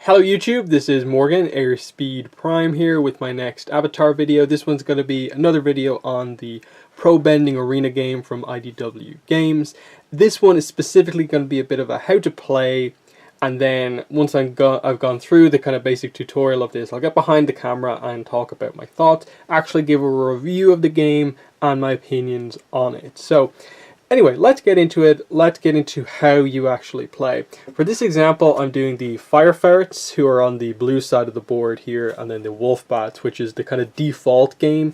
Hello YouTube, this is Morgan, Airspeed Prime here with my next Avatar video. This one's going to be another video on the Pro Bending Arena game from IDW Games. This one is specifically going to be a bit of a how to play, and then once I've gone through the kind of basic tutorial of this, I'll get behind the camera and talk about my thoughts, actually give a review of the game and my opinions on it. So anyway, let's get into it. Let's get into how you actually play. For this example, I'm doing the Fire Ferrets, who are on the blue side of the board here, and then the Wolf Bats, which is the kind of default game.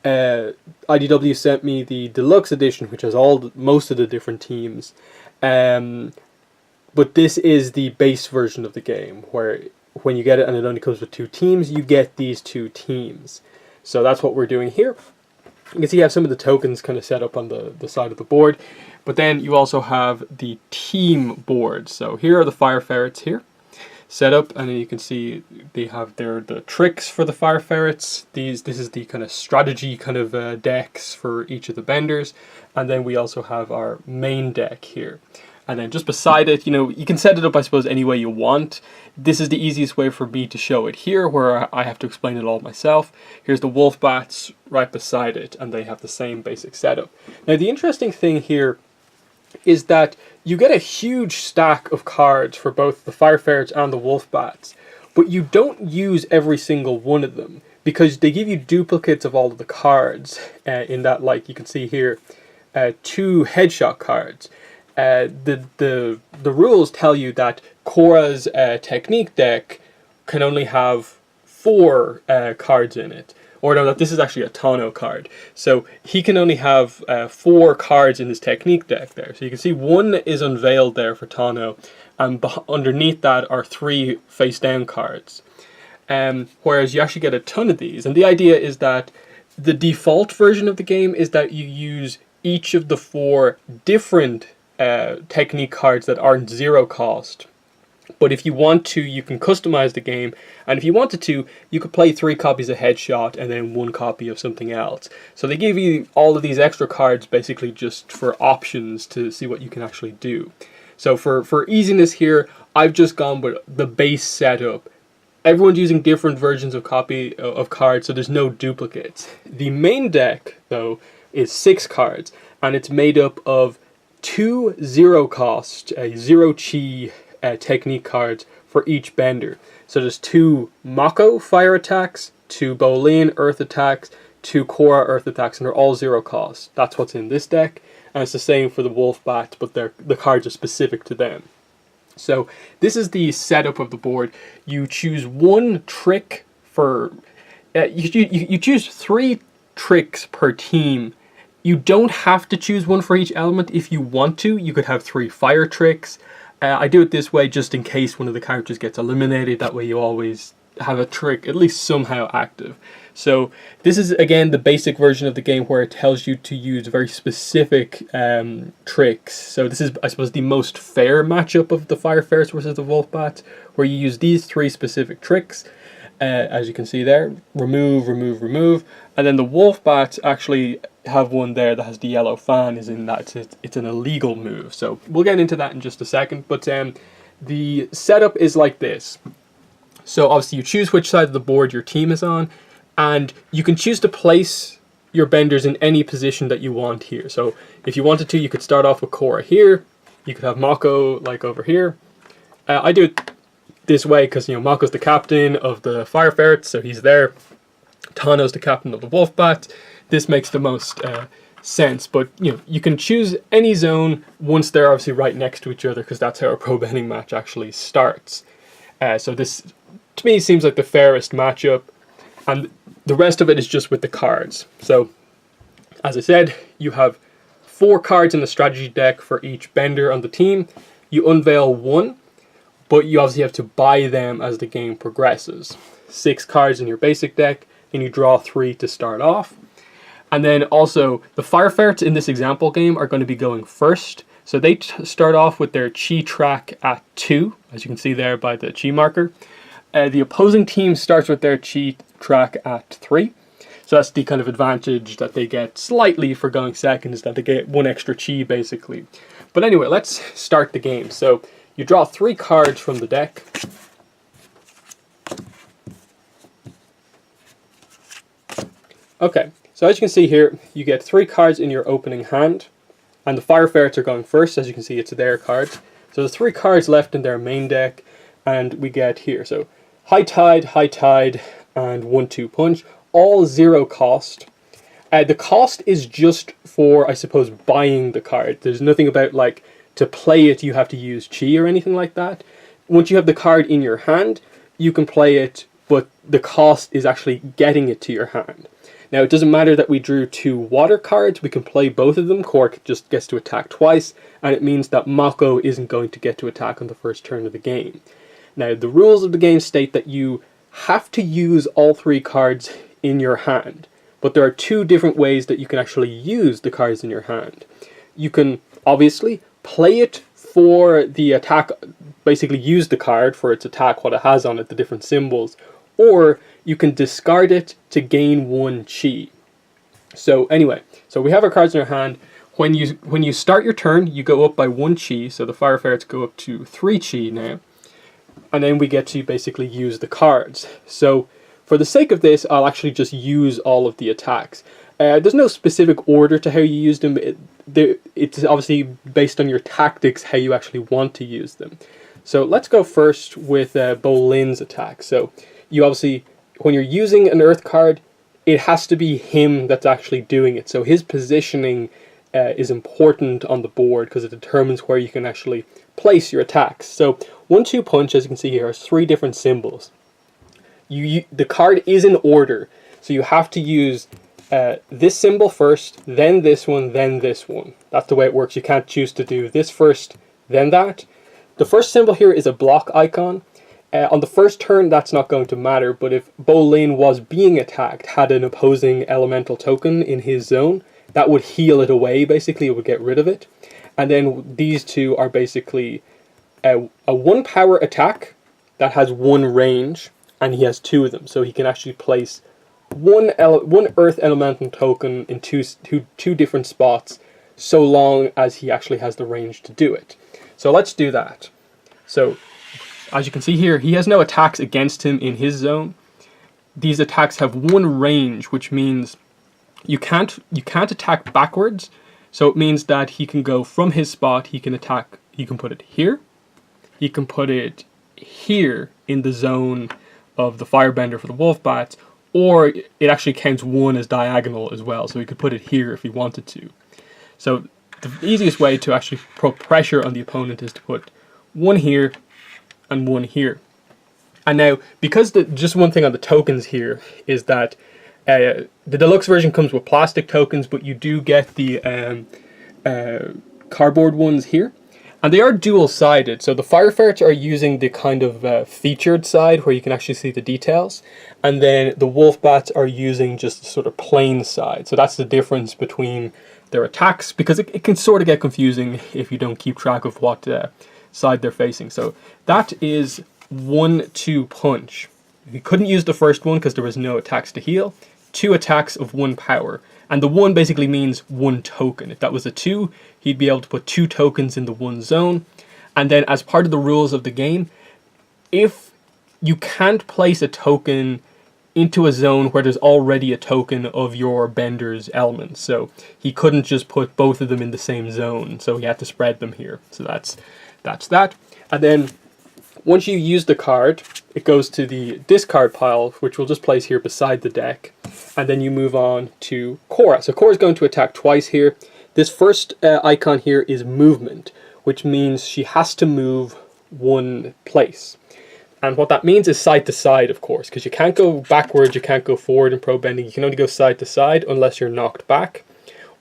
IDW sent me the deluxe edition, which has most of the different teams. But this is the base version of the game, where when you get it and it only comes with 2 teams, you get these 2 teams. So that's what we're doing here. You can see you have some of the tokens kind of set up on the side of the board, but then you also have the team board. So here are the Fire Ferrets here set up, and then you can see they have the tricks for the Fire Ferrets. This is the kind of strategy kind of decks for each of the benders, and then we also have our main deck here. And then just beside it, you can set it up, I suppose, any way you want. This is the easiest way for me to show it here, where I have to explain it all myself. Here's the Wolf Bats right beside it, and they have the same basic setup. Now, the interesting thing here is that you get a huge stack of cards for both the Fire Ferrets and the Wolf Bats, but you don't use every single one of them, because they give you duplicates of all of the cards, in that, like you can see here, 2 headshot cards. The rules tell you that Korra's technique deck can only have 4 cards in it. Or no, that this is actually a Tano card. So he can only have 4 cards in his technique deck there. So you can see 1 is unveiled there for Tano, and underneath that are 3 face down cards. Whereas you actually get a ton of these. And the idea is that the default version of the game is that you use each of the 4 different technique cards that aren't 0 cost. But if you want to, you can customize the game, and if you wanted to, you could play 3 copies of Headshot and then 1 copy of something else. So they give you all of these extra cards basically just for options to see what you can actually do. So for easiness here, I've just gone with the base setup. Everyone's using different versions of cards, so there's no duplicates. The main deck, though, is 6 cards, and it's made up of 2 0 cost, 0 chi technique cards for each bender. So there's 2 Mako fire attacks, 2 Bolin earth attacks, 2 Korra earth attacks, and they're all 0 cost. That's what's in this deck, and it's the same for the Wolf Bats, but the cards are specific to them. So this is the setup of the board. You choose 1 trick for... you choose 3 tricks per team. You don't have to choose 1 for each element. If you want to, you could have 3 fire tricks. I do it this way just in case one of the characters gets eliminated. That way you always have a trick at least somehow active. So this is, again, the basic version of the game where it tells you to use very specific tricks. So this is, I suppose, the most fair matchup of the Fire Ferrets versus the Wolf Bats, where you use these 3 specific tricks. As you can see there, remove, remove, remove. And then the Wolf Bats actually have one there that has the yellow fan, is in that it's an illegal move. So we'll get into that in just a second. But the setup is like this. So obviously you choose which side of the board your team is on, and you can choose to place your benders in any position that you want here. So if you wanted to, you could start off with Korra here. You could have Mako like over here. I do it this way because, Mako's the captain of the Fire Ferrets, so he's there. Tano's the captain of the Wolf Bat. This makes the most sense, but you can choose any zone once they're obviously right next to each other, because that's how a pro bending match actually starts. So this, to me, seems like the fairest matchup, and the rest of it is just with the cards. So, as I said, you have 4 cards in the strategy deck for each bender on the team. You unveil 1, but you obviously have to buy them as the game progresses. 6 cards in your basic deck, and you draw 3 to start off. And then also, the Fire Ferrets in this example game are going to be going first. So they start off with their chi track at 2, as you can see there by the chi marker. The opposing team starts with their chi track at 3. So that's the kind of advantage that they get slightly for going second, is that they get 1 extra chi basically. But anyway, let's start the game. So you draw 3 cards from the deck. Okay, so as you can see here, you get 3 cards in your opening hand, and the Fire Ferrets are going first. As you can see, it's their cards. So there's 3 cards left in their main deck, and we get here. So High Tide, and 1-2 Punch, all 0 cost. The cost is just for, I suppose, buying the card. There's nothing about, like, to play it you have to use chi or anything like that. Once you have the card in your hand, you can play it, but the cost is actually getting it to your hand. Now, it doesn't matter that we drew 2 water cards, we can play both of them. Korra just gets to attack twice, and it means that Mako isn't going to get to attack on the first turn of the game. Now, the rules of the game state that you have to use all 3 cards in your hand, but there are 2 different ways that you can actually use the cards in your hand. You can, obviously, play it for the attack, basically use the card for its attack, what it has on it, the different symbols, or you can discard it to gain 1 chi. So anyway, so we have our cards in our hand. When you start your turn, you go up by 1 chi, so the Fire Ferrets go up to 3 chi now, and then we get to basically use the cards. So for the sake of this, I'll actually just use all of the attacks. There's no specific order to how you use them. It's obviously based on your tactics how you actually want to use them. So let's go first with Bolin's attack. So you obviously, when you're using an Earth card, it has to be him that's actually doing it. So his positioning is important on the board because it determines where you can actually place your attacks. So 1-2 Punch, as you can see here, has 3 different symbols. The card is in order, so you have to use this symbol first, then this one, then this one. That's the way it works. You can't choose to do this first, then that. The first symbol here is a block icon. On the first turn, that's not going to matter, but if Bolin was being attacked, had an opposing elemental token in his zone, that would heal it away, basically. It would get rid of it. And then these 2 are basically a 1 power attack that has 1 range, and he has 2 of them. So he can actually place one Earth Elemental token in two different spots, so long as he actually has the range to do it. So let's do that. So, as you can see here, he has no attacks against him in his zone. These attacks have 1 range, which means you can't attack backwards. So it means that he can go from his spot, he can attack, he can put it here, he can put it here in the zone of the Firebender for the Wolf Bats, or it actually counts 1 as diagonal as well, so he could put it here if he wanted to. So the easiest way to actually put pressure on the opponent is to put 1 here and 1 here. And now, because just one thing on the tokens here is that the deluxe version comes with plastic tokens, but you do get the cardboard ones here. And they are dual-sided, so the Fire Ferrets are using the kind of featured side where you can actually see the details, and then the Wolf Bats are using just the sort of plain side. So that's the difference between their attacks, because it can sort of get confusing if you don't keep track of what side they're facing. So that is 1-2 Punch. You couldn't use the first one because there was no attacks to heal. 2 attacks of 1 power. And the 1 basically means 1 token. If that was a 2, he'd be able to put 2 tokens in the 1 zone. And then as part of the rules of the game, if you can't place a token into a zone where there's already a token of your bender's elements. So he couldn't just put both of them in the same zone. So he had to spread them here. So that's that. And then once you use the card, it goes to the discard pile, which we'll just place here beside the deck. And then you move on to Korra. So Korra's going to attack twice here. This first icon here is movement, which means she has to move 1 place. And what that means is side to side, of course, because you can't go backwards, you can't go forward in pro bending. You can only go side to side unless you're knocked back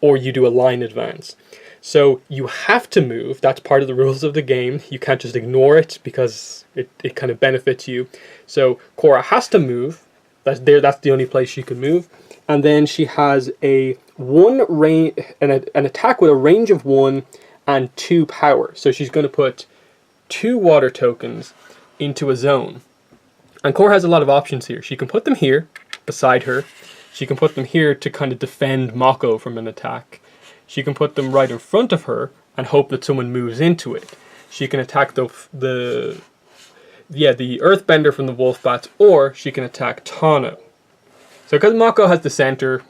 or you do a line advance. So you have to move. That's part of the rules of the game. You can't just ignore it because it kind of benefits you. So Korra has to move. That's the only place she can move. And then she has an attack with a range of 1 and 2 power. So she's going to put 2 water tokens into a zone. And Korra has a lot of options here. She can put them here beside her. She can put them here to kind of defend Mako from an attack. She can put them right in front of her and hope that someone moves into it. She can attack the Earthbender from the Wolf Bats, or she can attack Tano. So because Mako has the center,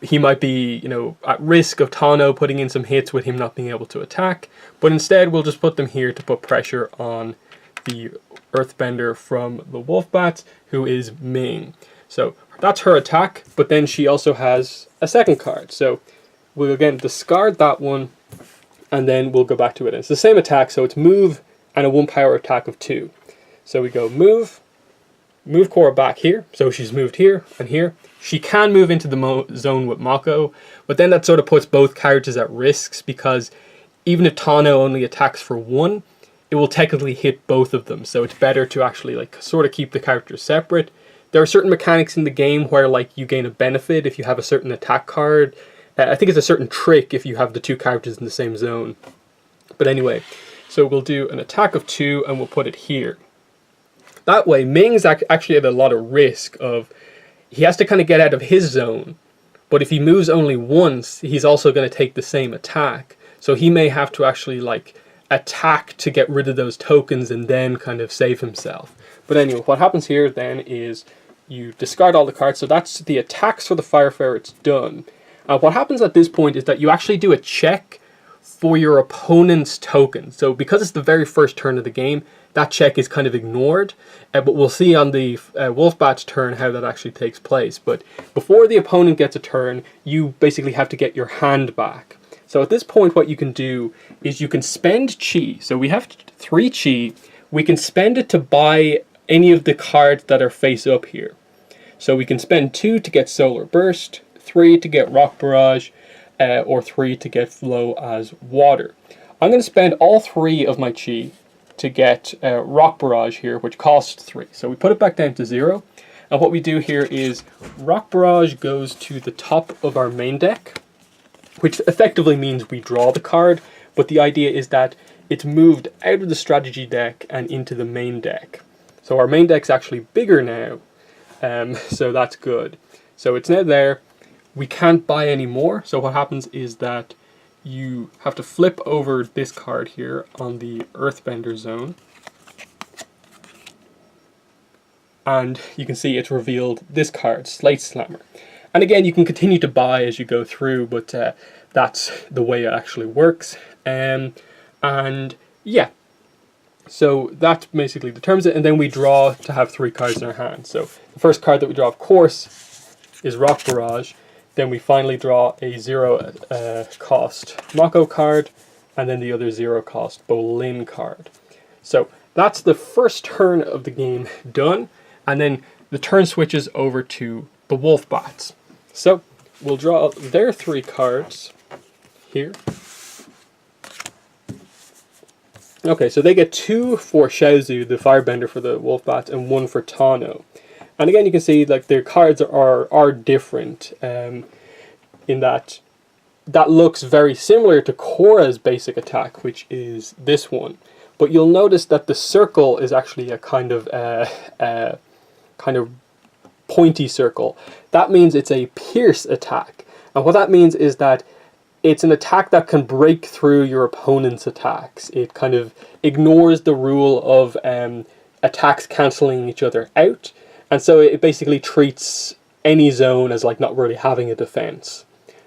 he might be, at risk of Tano putting in some hits with him not being able to attack. But instead, we'll just put them here to put pressure on the Earthbender from the Wolfbats, who is Ming. So that's her attack, but then she also has a second card. So we'll again discard that one, and then we'll go back to it. And it's the same attack, so it's move and a 1-power attack of 2. So we go move Korra back here. So she's moved here and here. She can move into the zone with Mako, but then that sort of puts both characters at risks, because even if Tano only attacks for 1, it will technically hit both of them. So it's better to actually sort of keep the characters separate. There are certain mechanics in the game where you gain a benefit if you have a certain attack card. I think it's a certain trick if you have the two characters in the same zone. But anyway, so we'll do an attack of 2 and we'll put it here. That way, Ming's actually at a lot of risk of, he has to kind of get out of his zone. But if he moves only once, he's also going to take the same attack. So he may have to actually attack to get rid of those tokens and then kind of save himself. But anyway, what happens here then is you discard all the cards. So that's the attacks for the Fire Ferrets done. What happens at this point is that you actually do a check for your opponent's token. So because it's the very first turn of the game, that check is kind of ignored. But we'll see on the Wolfbat's turn how that actually takes place. But before the opponent gets a turn, you basically have to get your hand back. So at this point, what you can do is you can spend chi. So we have 3 chi. We can spend it to buy any of the cards that are face up here. So we can spend 2 to get Solar Burst, 3 to get Rock Barrage, or 3 to get Flow as Water. I'm going to spend all 3 of my chi to get Rock Barrage here, which costs 3. So we put it back down to 0. And what we do here is Rock Barrage goes to the top of our main deck, which effectively means we draw the card. But the idea is that it's moved out of the strategy deck and into the main deck. So our main deck's actually bigger now. So that's good. So it's now there. We can't buy any more. So what happens is that you have to flip over this card here on the Earthbender zone. And you can see it's revealed this card, Slate Slammer. And again, you can continue to buy as you go through, but that's the way it actually works. And yeah, so that basically determines it. And then we draw to have 3 cards in our hand. So the first card that we draw, of course, is Rock Barrage. Then we finally draw a 0 cost Mako card, and then the other 0 cost Bolin card. So that's the first turn of the game done, and then the turn switches over to the Wolfbats. So we'll draw their 3 cards here. Okay, so they get 2 for Xiaozu, the Firebender for the Wolfbats, and 1 for Tano. And again, you can see their cards are different in that looks very similar to Korra's basic attack, which is this one. But you'll notice that the circle is actually a kind of pointy circle. That means it's a pierce attack. And what that means is that it's an attack that can break through your opponent's attacks. It kind of ignores the rule of attacks cancelling each other out. And so it basically treats any zone as not really having a defense.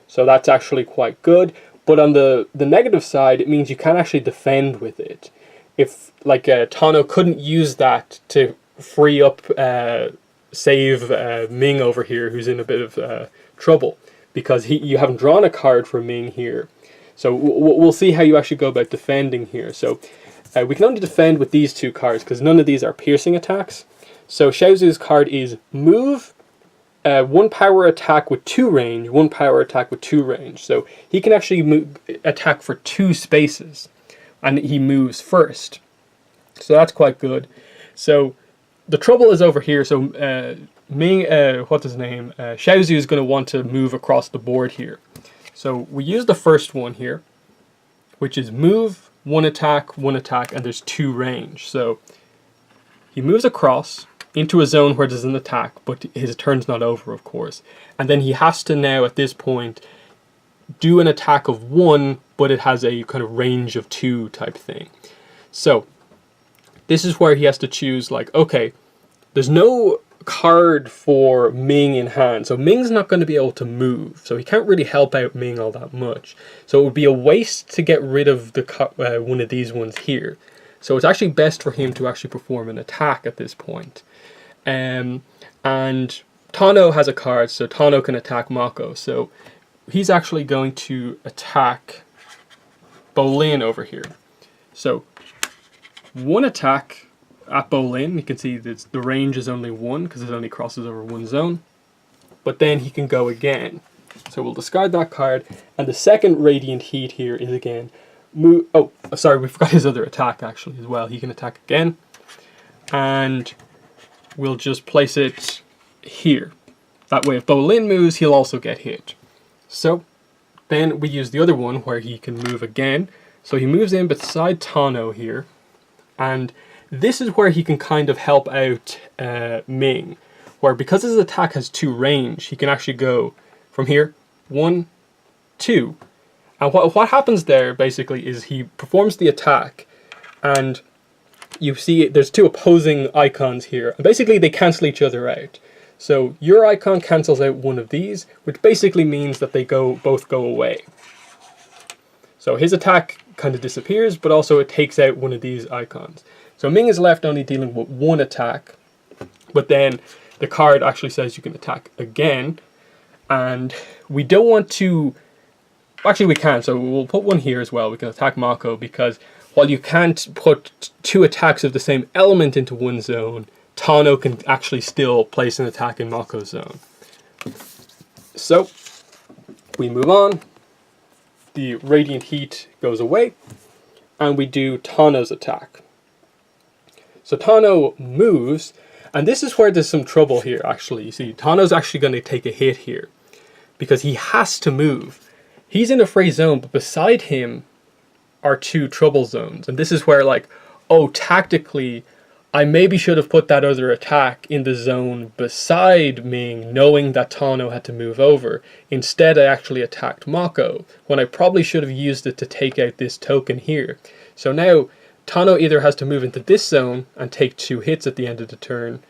So that's actually quite good. But on the negative side, it means you can't actually defend with it. If Tano couldn't use that to free up, save Ming over here, who's in a bit of trouble, because you haven't drawn a card for Ming here. So we'll see how you actually go about defending here. So we can only defend with these 2 cards because none of these are piercing attacks. So Xiaozu's card is move, 1 power attack with 2 range, 1 power attack with 2 range. So he can actually attack for 2 spaces, and he moves first. So that's quite good. So the trouble is over here. So what's his name? Xiaozu is going to want to move across the board here. So we use the first one here, which is move, 1 attack, and there's 2 range. So he moves across into a zone where there's an attack, but his turn's not over, of course. And then he has to now, at this point, do an attack of 1, but it has a kind of range of 2 type thing. So this is where he has to choose, okay, there's no card for Ming in hand. So Ming's not going to be able to move, so he can't really help out Ming all that much. So it would be a waste to get rid of the one of these ones here. So it's actually best for him to actually perform an attack at this point. And Tano has a card, so Tano can attack Mako. So he's actually going to attack Bolin over here. So one attack at Bolin, you can see that the range is only 1 because it only crosses over 1 zone. But then he can go again. So we'll discard that card. And the second Radiant Heat here is again move. Oh, sorry, we forgot his other attack actually as well. He can attack again. And we'll just place it here. That way if Bolin moves, he'll also get hit. So then we use the other one where he can move again. So he moves in beside Tano here. And this is where he can kind of help out Ming. Where because his attack has 2 range, he can actually go from here, 1, 2. And what happens there basically is he performs the attack. And you see there's 2 opposing icons here. And basically they cancel each other out. So your icon cancels out one of these, which basically means that they both go away. So his attack kind of disappears, but also it takes out one of these icons. So Ming is left only dealing with 1 attack, but then the card actually says you can attack again, and we don't want to, actually we can, so we'll put 1 here as well. We can attack Mako, because while you can't put 2 attacks of the same element into 1 zone, Tano can actually still place an attack in Mako's zone. So we move on, the Radiant Heat goes away, and we do Tano's attack. So Tano moves, and this is where there's some trouble here actually. You see, Tano's actually going to take a hit here, because he has to move. He's in a free zone, but beside him are 2 trouble zones. And this is where like, oh, tactically, I maybe should have put that other attack in the zone beside Ming, knowing that Tano had to move over. Instead, I actually attacked Mako, when I probably should have used it to take out this token here. So now, Tano either has to move into this zone and take 2 hits at the end of the turn,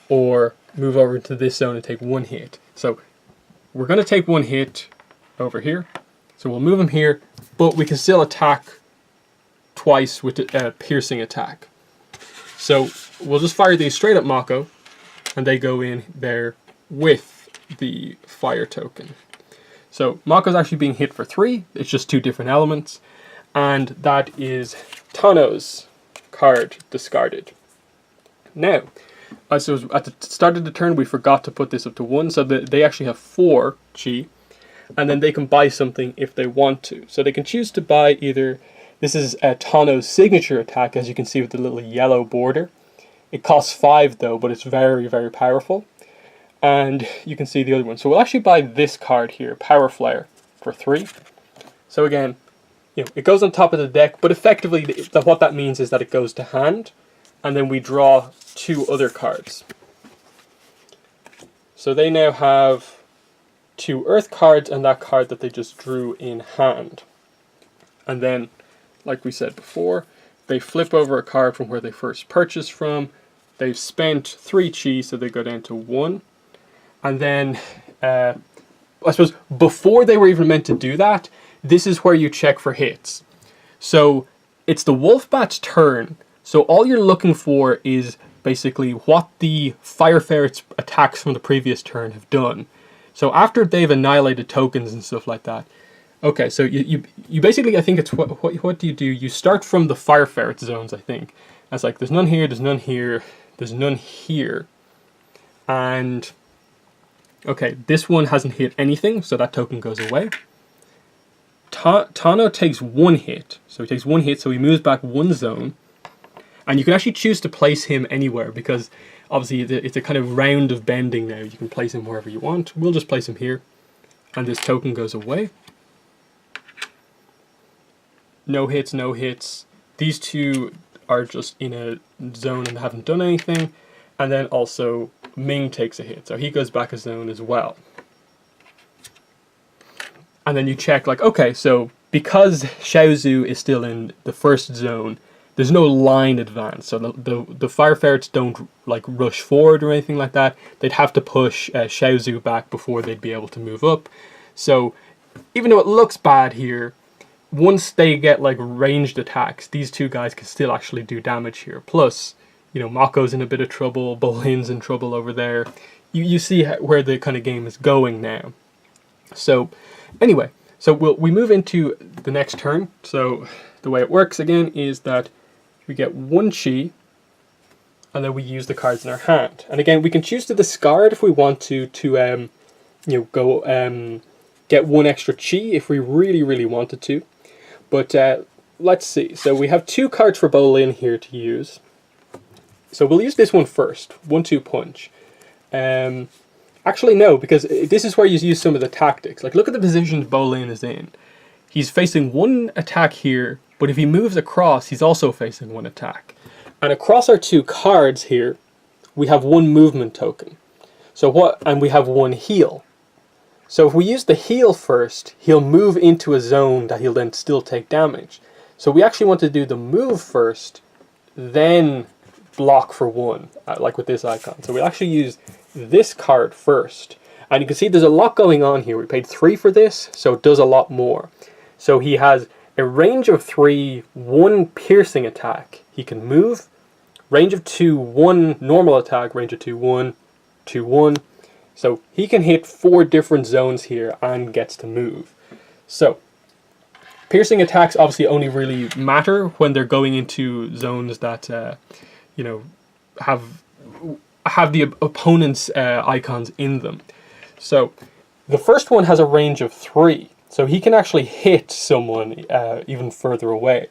or move over into this zone and take 1 hit. So we're going to take 1 hit over here. So we'll move him here, but we can still attack twice with a piercing attack. So we'll just fire these straight at Mako, and they go in there with the fire token. So Mako's actually being hit for 3. It's just 2 different elements. And that is Tano's card discarded. Now, so at the start of the turn, we forgot to put this up to 1, so that they actually have 4 chi, and then they can buy something if they want to. So they can choose to buy either, this is Tano's signature attack, as you can see with the little yellow border. It costs 5 though, but it's very, very powerful. And you can see the other one. So we'll actually buy this card here, Power Flare, for 3. So again, you know, it goes on top of the deck, but effectively what that means is that it goes to hand, and then we draw 2 other cards. So they now have 2 earth cards and that card that they just drew in hand. And then, like we said before, they flip over a card from where they first purchased from. They've spent 3 chi, so they go down to 1. And then, I suppose, before they were even meant to do that, this is where you check for hits. So it's the Wolfbat's turn. So all you're looking for is basically what the Fire Ferret's attacks from the previous turn have done. So after they've annihilated tokens and stuff like that. Okay, so you basically, I think it's what do? You start from the Fire Ferret zones, I think. It's like there's none here, there's none here, there's none here. And okay, this one hasn't hit anything, so that token goes away. Tano takes 1 hit. So he takes 1 hit, so he moves back 1 zone. And you can actually choose to place him anywhere, because obviously it's a kind of round of bending now. You can place him wherever you want. We'll just place him here. And this token goes away. No hits, no hits. These 2 are just in a zone and haven't done anything. And then also Ming takes a hit, so he goes back a zone as well. And then you check like, okay, so because Xiaozu is still in the first zone, there's no line advance. So the fire ferrets don't like rush forward or anything like that. They'd have to push Xiaozu back before they'd be able to move up. So even though it looks bad here, once they get like ranged attacks, these two guys can still actually do damage here. Plus, you know, Mako's in a bit of trouble, Bolin's in trouble over there. You see where the kind of game is going now. So anyway, so we move into the next turn. So the way it works again is that we get 1 chi, and then we use the cards in our hand. And again, we can choose to discard if we want to you know, go get 1 extra chi if we really wanted to. But let's see. So we have 2 cards for Bolin here to use. So we'll use this one first. 1-2 punch. Actually, no, because this is where you use some of the tactics. Like, look at the position Bolin is in. He's facing 1 attack here, but if he moves across, he's also facing 1 attack. And across our 2 cards here, we have 1 movement token. And we have 1 heal. So if we use the heal first, he'll move into a zone that he'll then still take damage. So we actually want to do the move first, then block for 1, like with this icon. So we'll actually use this card first. And you can see there's a lot going on here. We paid 3 for this, so it does a lot more. So he has a range of 3, 1 piercing attack. He can move, range of 2, 1 normal attack, range of 2, 1, 2, 1. So he can hit 4 different zones here and gets to move. So piercing attacks obviously only really matter when they're going into zones that you know, have the opponent's icons in them. So the first one has a range of 3, so he can actually hit someone even further away.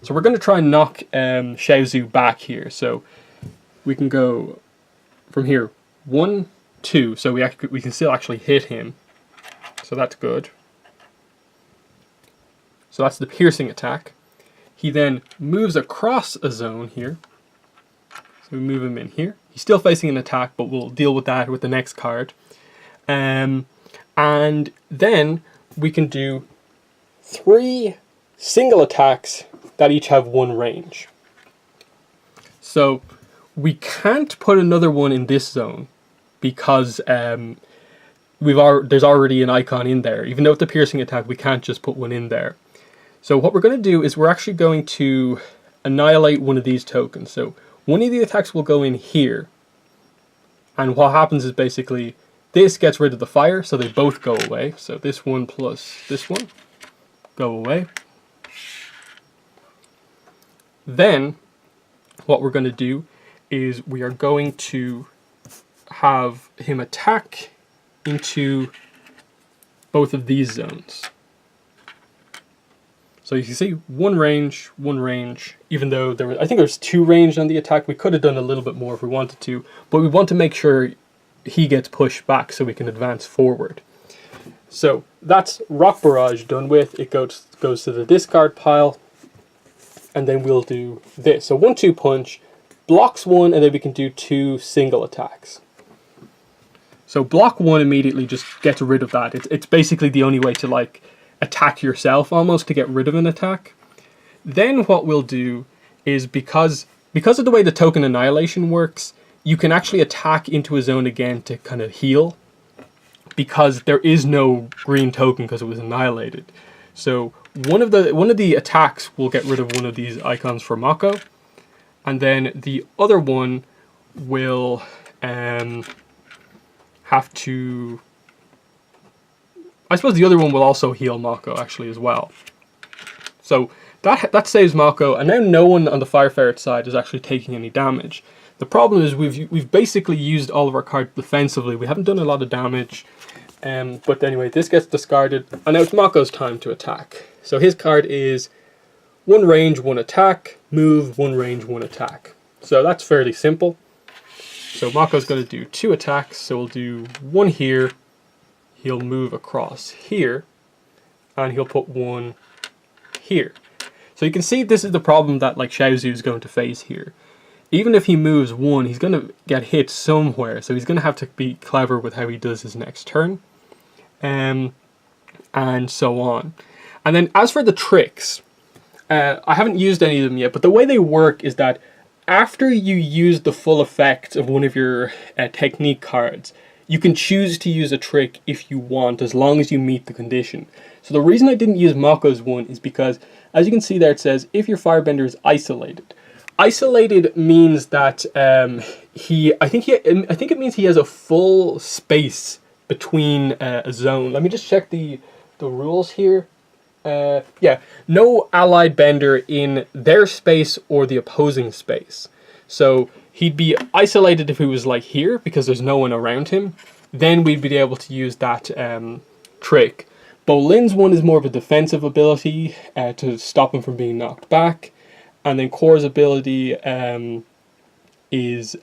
So we're going to try and knock Xiaozu back here. So we can go from here 1, 2. So we can still actually hit him. So that's good. So that's the piercing attack. He then moves across a zone here. So we move him in here. He's still facing an attack, but we'll deal with that with the next card. And then we can do 3 single attacks that each have 1 range. So we can't put another one in this zone because there's already an icon in there. Even though it's a piercing attack, we can't just put one in there. So what we're going to do is we're actually going to annihilate one of these tokens. So one of the attacks will go in here. And what happens is basically this gets rid of the fire, so they both go away. So this one plus this one go away. Then what we're going to do is we are going to have him attack into both of these zones. So you can see 1 range, even though I think there's 2 range on the attack. We could have done a little bit more if we wanted to, but we want to make sure he gets pushed back so we can advance forward. So that's Rock Barrage done with. It goes to the discard pile, and then we'll do this. So 1-2 punch, blocks 1, and then we can do 2 single attacks. So block 1 immediately just gets rid of that. It's basically the only way to like attack yourself almost to get rid of an attack. Then what we'll do is because of the way the token annihilation works, you can actually attack into a zone again to kind of heal because there is no green token because it was annihilated. So one of the attacks will get rid of one of these icons for Mako, and then the other one will have to. I suppose the other one will also heal Mako actually as well. So that saves Mako, and now no one on the Fire Ferret side is actually taking any damage. The problem is we've basically used all of our cards defensively. We haven't done a lot of damage. But anyway, this gets discarded, and now it's Mako's time to attack. So his card is 1 range, 1 attack, move, 1 range, 1 attack. So that's fairly simple. So Mako's going to do 2 attacks, so we'll do 1 here. He'll move across here, and he'll put 1 here. So you can see this is the problem that like Xiaozu is going to face here. Even if he moves 1, he's going to get hit somewhere, so he's going to have to be clever with how he does his next turn, and so on. And then as for the tricks, I haven't used any of them yet, but the way they work is that after you use the full effect of one of your technique cards, you can choose to use a trick if you want, as long as you meet the condition. So the reason I didn't use Mako's one is because, as you can see there, it says if your firebender is isolated. Isolated means that I think it means he has a full space between a zone. Let me just check the rules here. Yeah, no allied bender in their space or the opposing space. So he'd be isolated if he was like here because there's no one around him. Then we'd be able to use that trick. Bolin's one is more of a defensive ability to stop him from being knocked back. And then Korra's ability is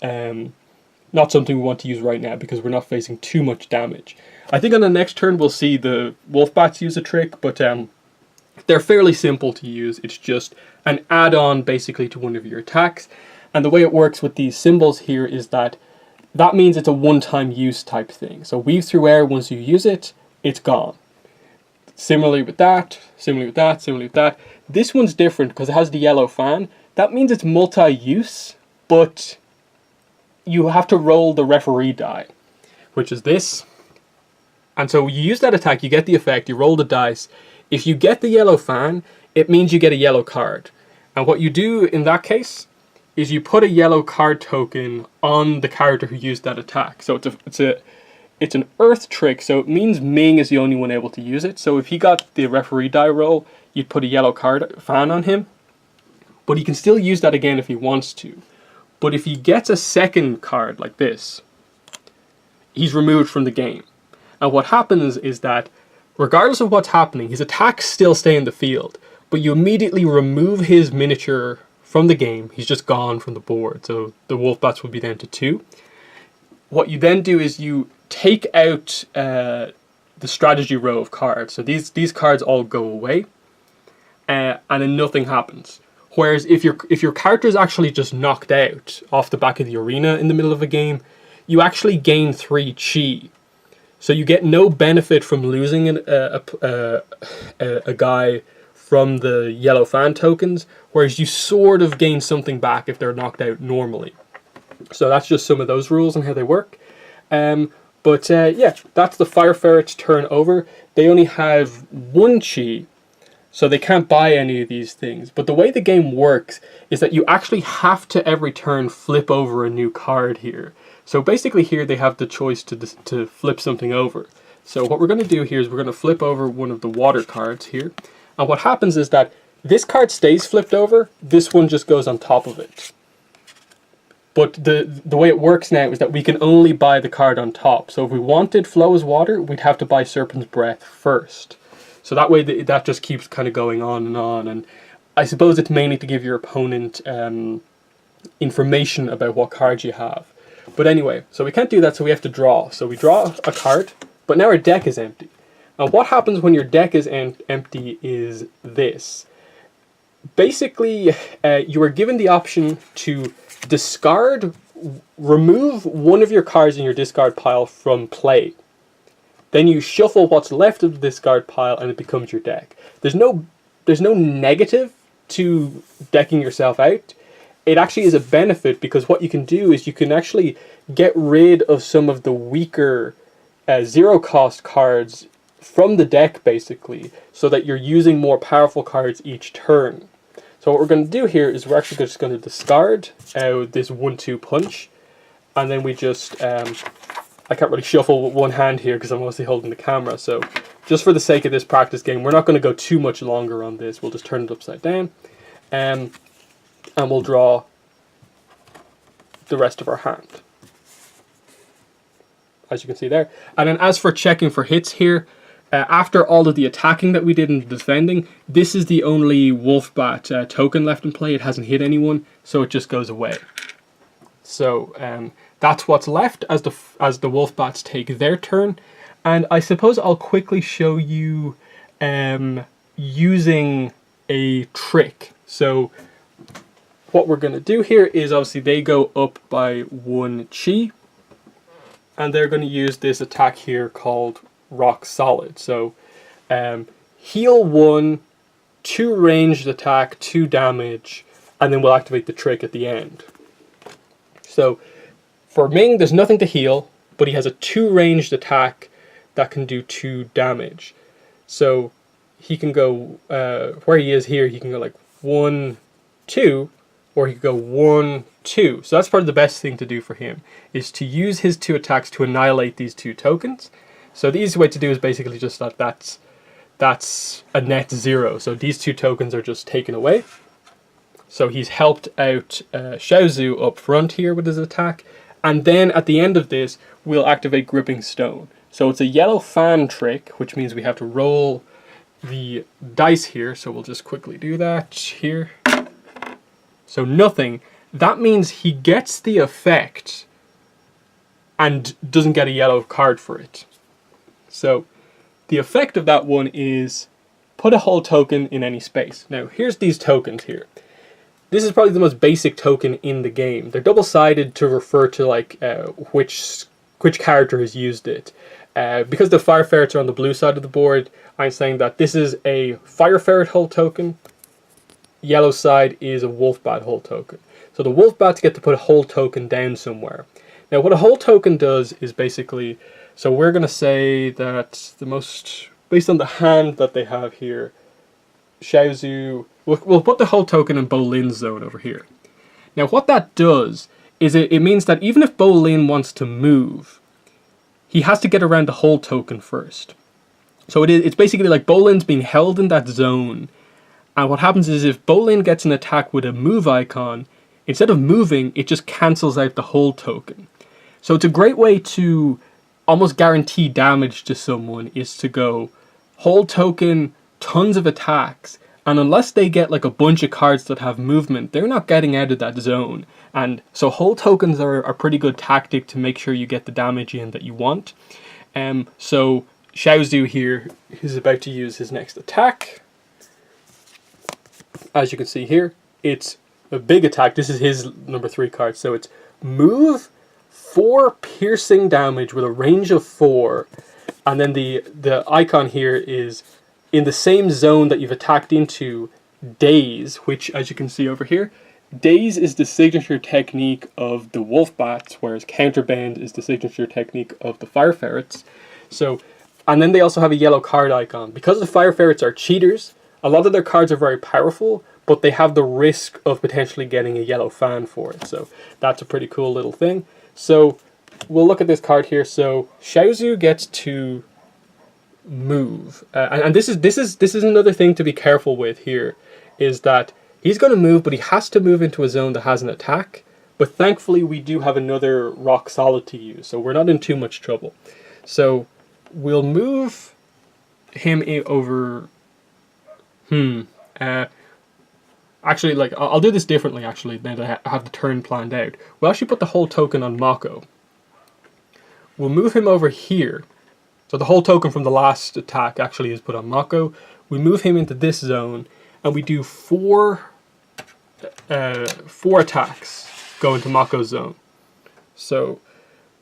not something we want to use right now because we're not facing too much damage. I think on the next turn we'll see the Wolfbats use a trick, but they're fairly simple to use. It's just an add-on basically to one of your attacks. And the way it works with these symbols here is that means it's a one-time use type thing. So weave through air, once you use it, it's gone. Similarly with that, similarly with that, similarly with that. This one's different because it has the yellow fan. That means it's multi-use, but you have to roll the referee die, which is this. And so you use that attack, you get the effect, you roll the dice. If you get the yellow fan, it means you get a yellow card. And what you do in that case is you put a yellow card token on the character who used that attack. So it's an earth trick, so it means Ming is the only one able to use it. So if he got the referee die roll, you'd put a yellow card fan on him. But he can still use that again if he wants to. But if he gets a second card like this, he's removed from the game. And what happens is that regardless of what's happening, his attacks still stay in the field, but you immediately remove his miniature from the game. He's just gone from the board, so the Wolfbats will be down to 2. What you then do is you take out the strategy row of cards. So these cards all go away, and then nothing happens. Whereas if your character is actually just knocked out off the back of the arena in the middle of a game, you actually gain 3 chi. So you get no benefit from losing a guy from the yellow fan tokens, whereas you sort of gain something back if they're knocked out normally. So that's just some of those rules and how they work. Yeah, that's the Fire Ferret's turn over. They only have 1 chi, so they can't buy any of these things. But the way the game works is that you actually have to every turn flip over a new card here. So basically here they have the choice to flip something over. So what we're going to do here is we're going to flip over one of the water cards here. And what happens is that this card stays flipped over, this one just goes on top of it. But the way it works now is that we can only buy the card on top. So if we wanted Flow as Water, we'd have to buy Serpent's Breath first. So that way that just keeps kind of going on and on. And I suppose it's mainly to give your opponent information about what cards you have. But anyway, so we can't do that, so we have to draw. So we draw a card, but now our deck is empty. Now what happens when your deck is empty is this. Basically, you are given the option to remove one of your cards in your discard pile from play. Then you shuffle what's left of the discard pile and it becomes your deck. There's no negative to decking yourself out. It actually is a benefit because what you can do is you can actually get rid of some of the weaker zero cost cards from the deck basically, so that you're using more powerful cards each turn. So what we're going to do here is we're actually just going to discard this 1-2 punch, and then we just, I can't really shuffle with one hand here because I'm mostly holding the camera, so just for the sake of this practice game, we're not going to go too much longer on this. We'll just turn it upside down, and we'll draw the rest of our hand, as you can see there. And then as for checking for hits here, after all of the attacking that we did in the defending, this is the only Wolfbat token left in play. It hasn't hit anyone, so it just goes away. So that's what's left as the Wolfbats take their turn. And I suppose I'll quickly show you using a trick. So what we're going to do here is obviously they go up by 1 chi, and they're going to use this attack here called Rock Solid. So heal 1, 2 ranged attack, 2 damage, and then we'll activate the trick at the end. So for Ming, there's nothing to heal, but he has a 2 ranged attack that can do 2 damage. So he can go, where he is here, he can go like 1, 2, or he could go 1, 2. So that's probably the best thing to do for him, is to use his 2 attacks to annihilate these 2 tokens. So the easy way to do is basically just that's a net 0. So these 2 tokens are just taken away. So he's helped out Xiaozu up front here with his attack. And then at the end of this, we'll activate Gripping Stone. So it's a yellow fan trick, which means we have to roll the dice here. So we'll just quickly do that here. So nothing. That means he gets the effect and doesn't get a yellow card for it. So the effect of that one is put a whole token in any space. Now here's these tokens here. This is probably the most basic token in the game. They're double-sided to refer to like which character has used it. Because the fire ferrets are on the blue side of the board, I'm saying that this is a fire ferret hull token. Yellow side is a wolf bat hull token. So the wolf bats get to put a hull token down somewhere. Now what a hull token does is basically, so we're going to say that the most, based on the hand that they have here, Xiaozu, we'll put the hull token in Bolin's zone over here. Now what that does is it means that even if Bolin wants to move, he has to get around the hull token first. So it's basically like Bolin's being held in that zone, and what happens is if Bolin gets an attack with a move icon, instead of moving, it just cancels out the hull token. So it's a great way to almost guarantee damage to someone, is to go hull token, tons of attacks, and unless they get like a bunch of cards that have movement, they're not getting out of that zone. And so hull tokens are a pretty good tactic to make sure you get the damage in that you want. So Xiaozu here is about to use his next attack. As you can see here, it's a big attack. This is his number 3 card. So it's move, 4 piercing damage with a range of 4. And then the icon here is in the same zone that you've attacked into, Daze, which as you can see over here, Daze is the signature technique of the wolf bats, whereas Counterband is the signature technique of the fire ferrets. So, and then they also have a yellow card icon. Because the fire ferrets are cheaters, a lot of their cards are very powerful, but they have the risk of potentially getting a yellow fan for it. So that's a pretty cool little thing. So we'll look at this card here. So Xiaozu gets to move, and this is another thing to be careful with here, is that he's going to move, but he has to move into a zone that has an attack. But thankfully we do have another rock solid to use, so we're not in too much trouble. So we'll move him over. Actually, like I'll do this differently. Actually, now that I have the turn planned out, we'll actually put the whole token on Mako. We'll move him over here. So the whole token from the last attack actually is put on Mako. We move him into this zone, and we do 4 attacks go into Mako's zone. So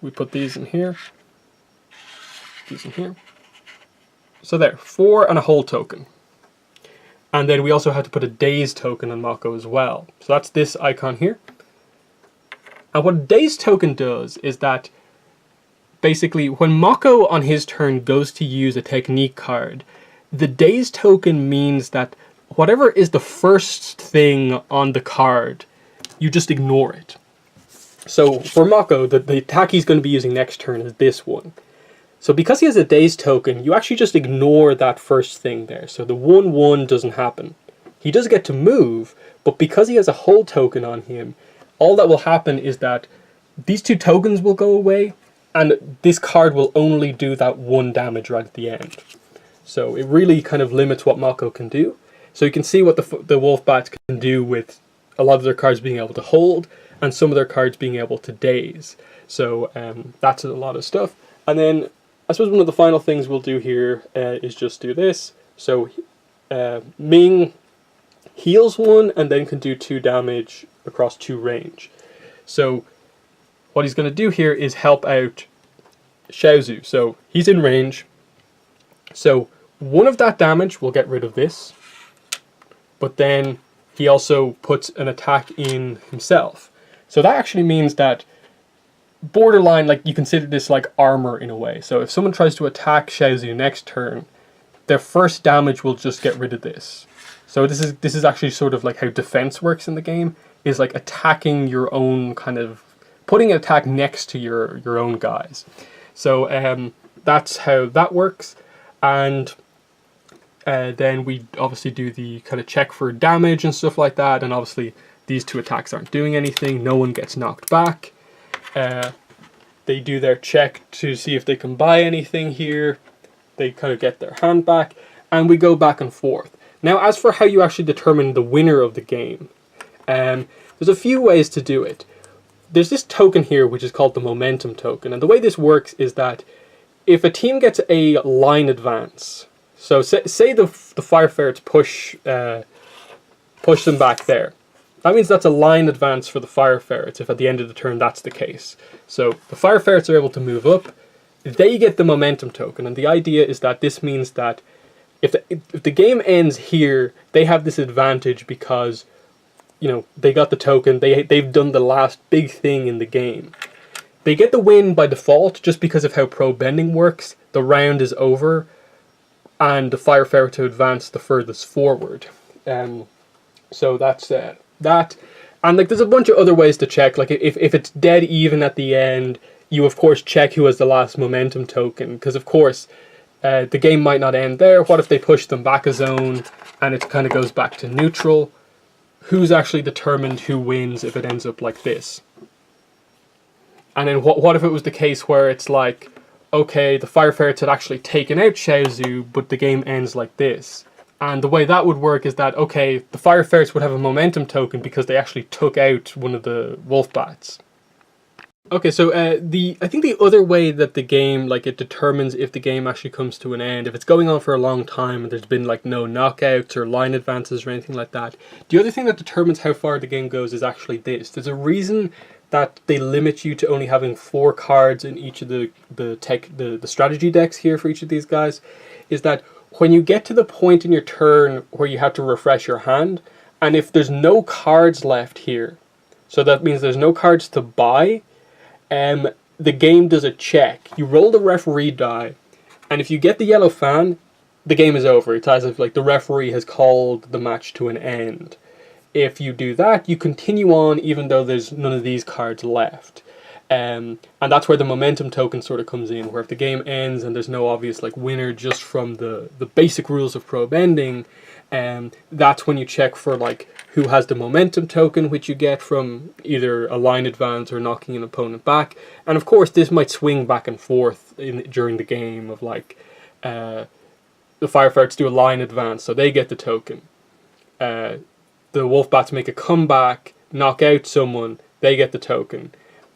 we put these in here, these in here. So there, 4 and a whole token. And then we also have to put a Daze token on Mako as well. So that's this icon here. And what a Daze token does is that basically when Mako on his turn goes to use a technique card, the Daze token means that whatever is the first thing on the card, you just ignore it. So for Mako, the attack he's going to be using next turn is this one. So because he has a Daze token, you actually just ignore that first thing there. So the 1/1 doesn't happen. He does get to move, but because he has a hull token on him, all that will happen is that these 2 tokens will go away, and this card will only do that 1 damage right at the end. So it really kind of limits what Mako can do. So you can see what the wolf bats can do with a lot of their cards being able to hold, and some of their cards being able to daze. So that's a lot of stuff. And then I suppose one of the final things we'll do here is just do this. So Ming heals 1 and then can do 2 damage across 2 range. So what he's going to do here is help out Xiaozu. So he's in range. So 1 of that damage will get rid of this. but then he also puts an attack in himself. So that actually means that borderline, like, you consider this like armor in a way. So if someone tries to attack Xiaozu next turn, their first damage will just get rid of this. So this is actually sort of like how defense works in the game, is like attacking your own, kind of putting an attack next to your own guys. So that's how that works. And then we obviously do the kind of check for damage and stuff like that, and obviously these two attacks aren't doing anything, no one gets knocked back. They do their check to see if they can buy anything here. They kind of get their hand back, and we go back and forth. Now, as for how you actually determine the winner of the game, there's a few ways to do it. There's this token here, which is called the momentum token, and the way this works is that if a team gets a line advance, so say the Fire Ferrets push them back there, that means that's a line advance for the Fire Ferrets if at the end of the turn that's the case. So the Fire Ferrets are able to move up, they get the momentum token, and the idea is that this means that if the game ends here, they have this advantage because, you know, they got the token, they've done the last big thing in the game. They get the win by default just because of how pro bending works. The round is over, and the Fire Ferret to advance the furthest forward. So that's that. And like, there's a bunch of other ways to check. Like if it's dead even at the end, you of course check who has the last momentum token, because of course the game might not end there. What if they push them back a zone and it kind of goes back to neutral? Who's actually determined who wins if it ends up like this? And then what if it was the case where it's like, okay, the Fire Ferrets had actually taken out Xiaozu, but the game ends like this? And the way that would work is that, okay, the Fire Ferrets would have a momentum token because they actually took out one of the wolf bats. Okay, so I think the other way that the game, like, it determines if the game actually comes to an end, if it's going on for a long time and there's been like no knockouts or line advances or anything like that, the other thing that determines how far the game goes is actually this. There's a reason that they limit you to only having 4 cards in each of the strategy decks here for each of these guys, is that when you get to the point in your turn where you have to refresh your hand, and if there's no cards left here, so that means there's no cards to buy, the game does a check. You roll the referee die, and if you get the yellow fan, the game is over. It's as if like the referee has called the match to an end. If you do that, you continue on even though there's none of these cards left. And that's where the momentum token sort of comes in, where if the game ends and there's no obvious like winner just from the basic rules of pro bending, that's when you check for like who has the momentum token, which you get from either a line advance or knocking an opponent back. And of course this might swing back and forth during the game of like the Fire Ferrets do a line advance, so they get the token. The wolf bats make a comeback, knock out someone, they get the token.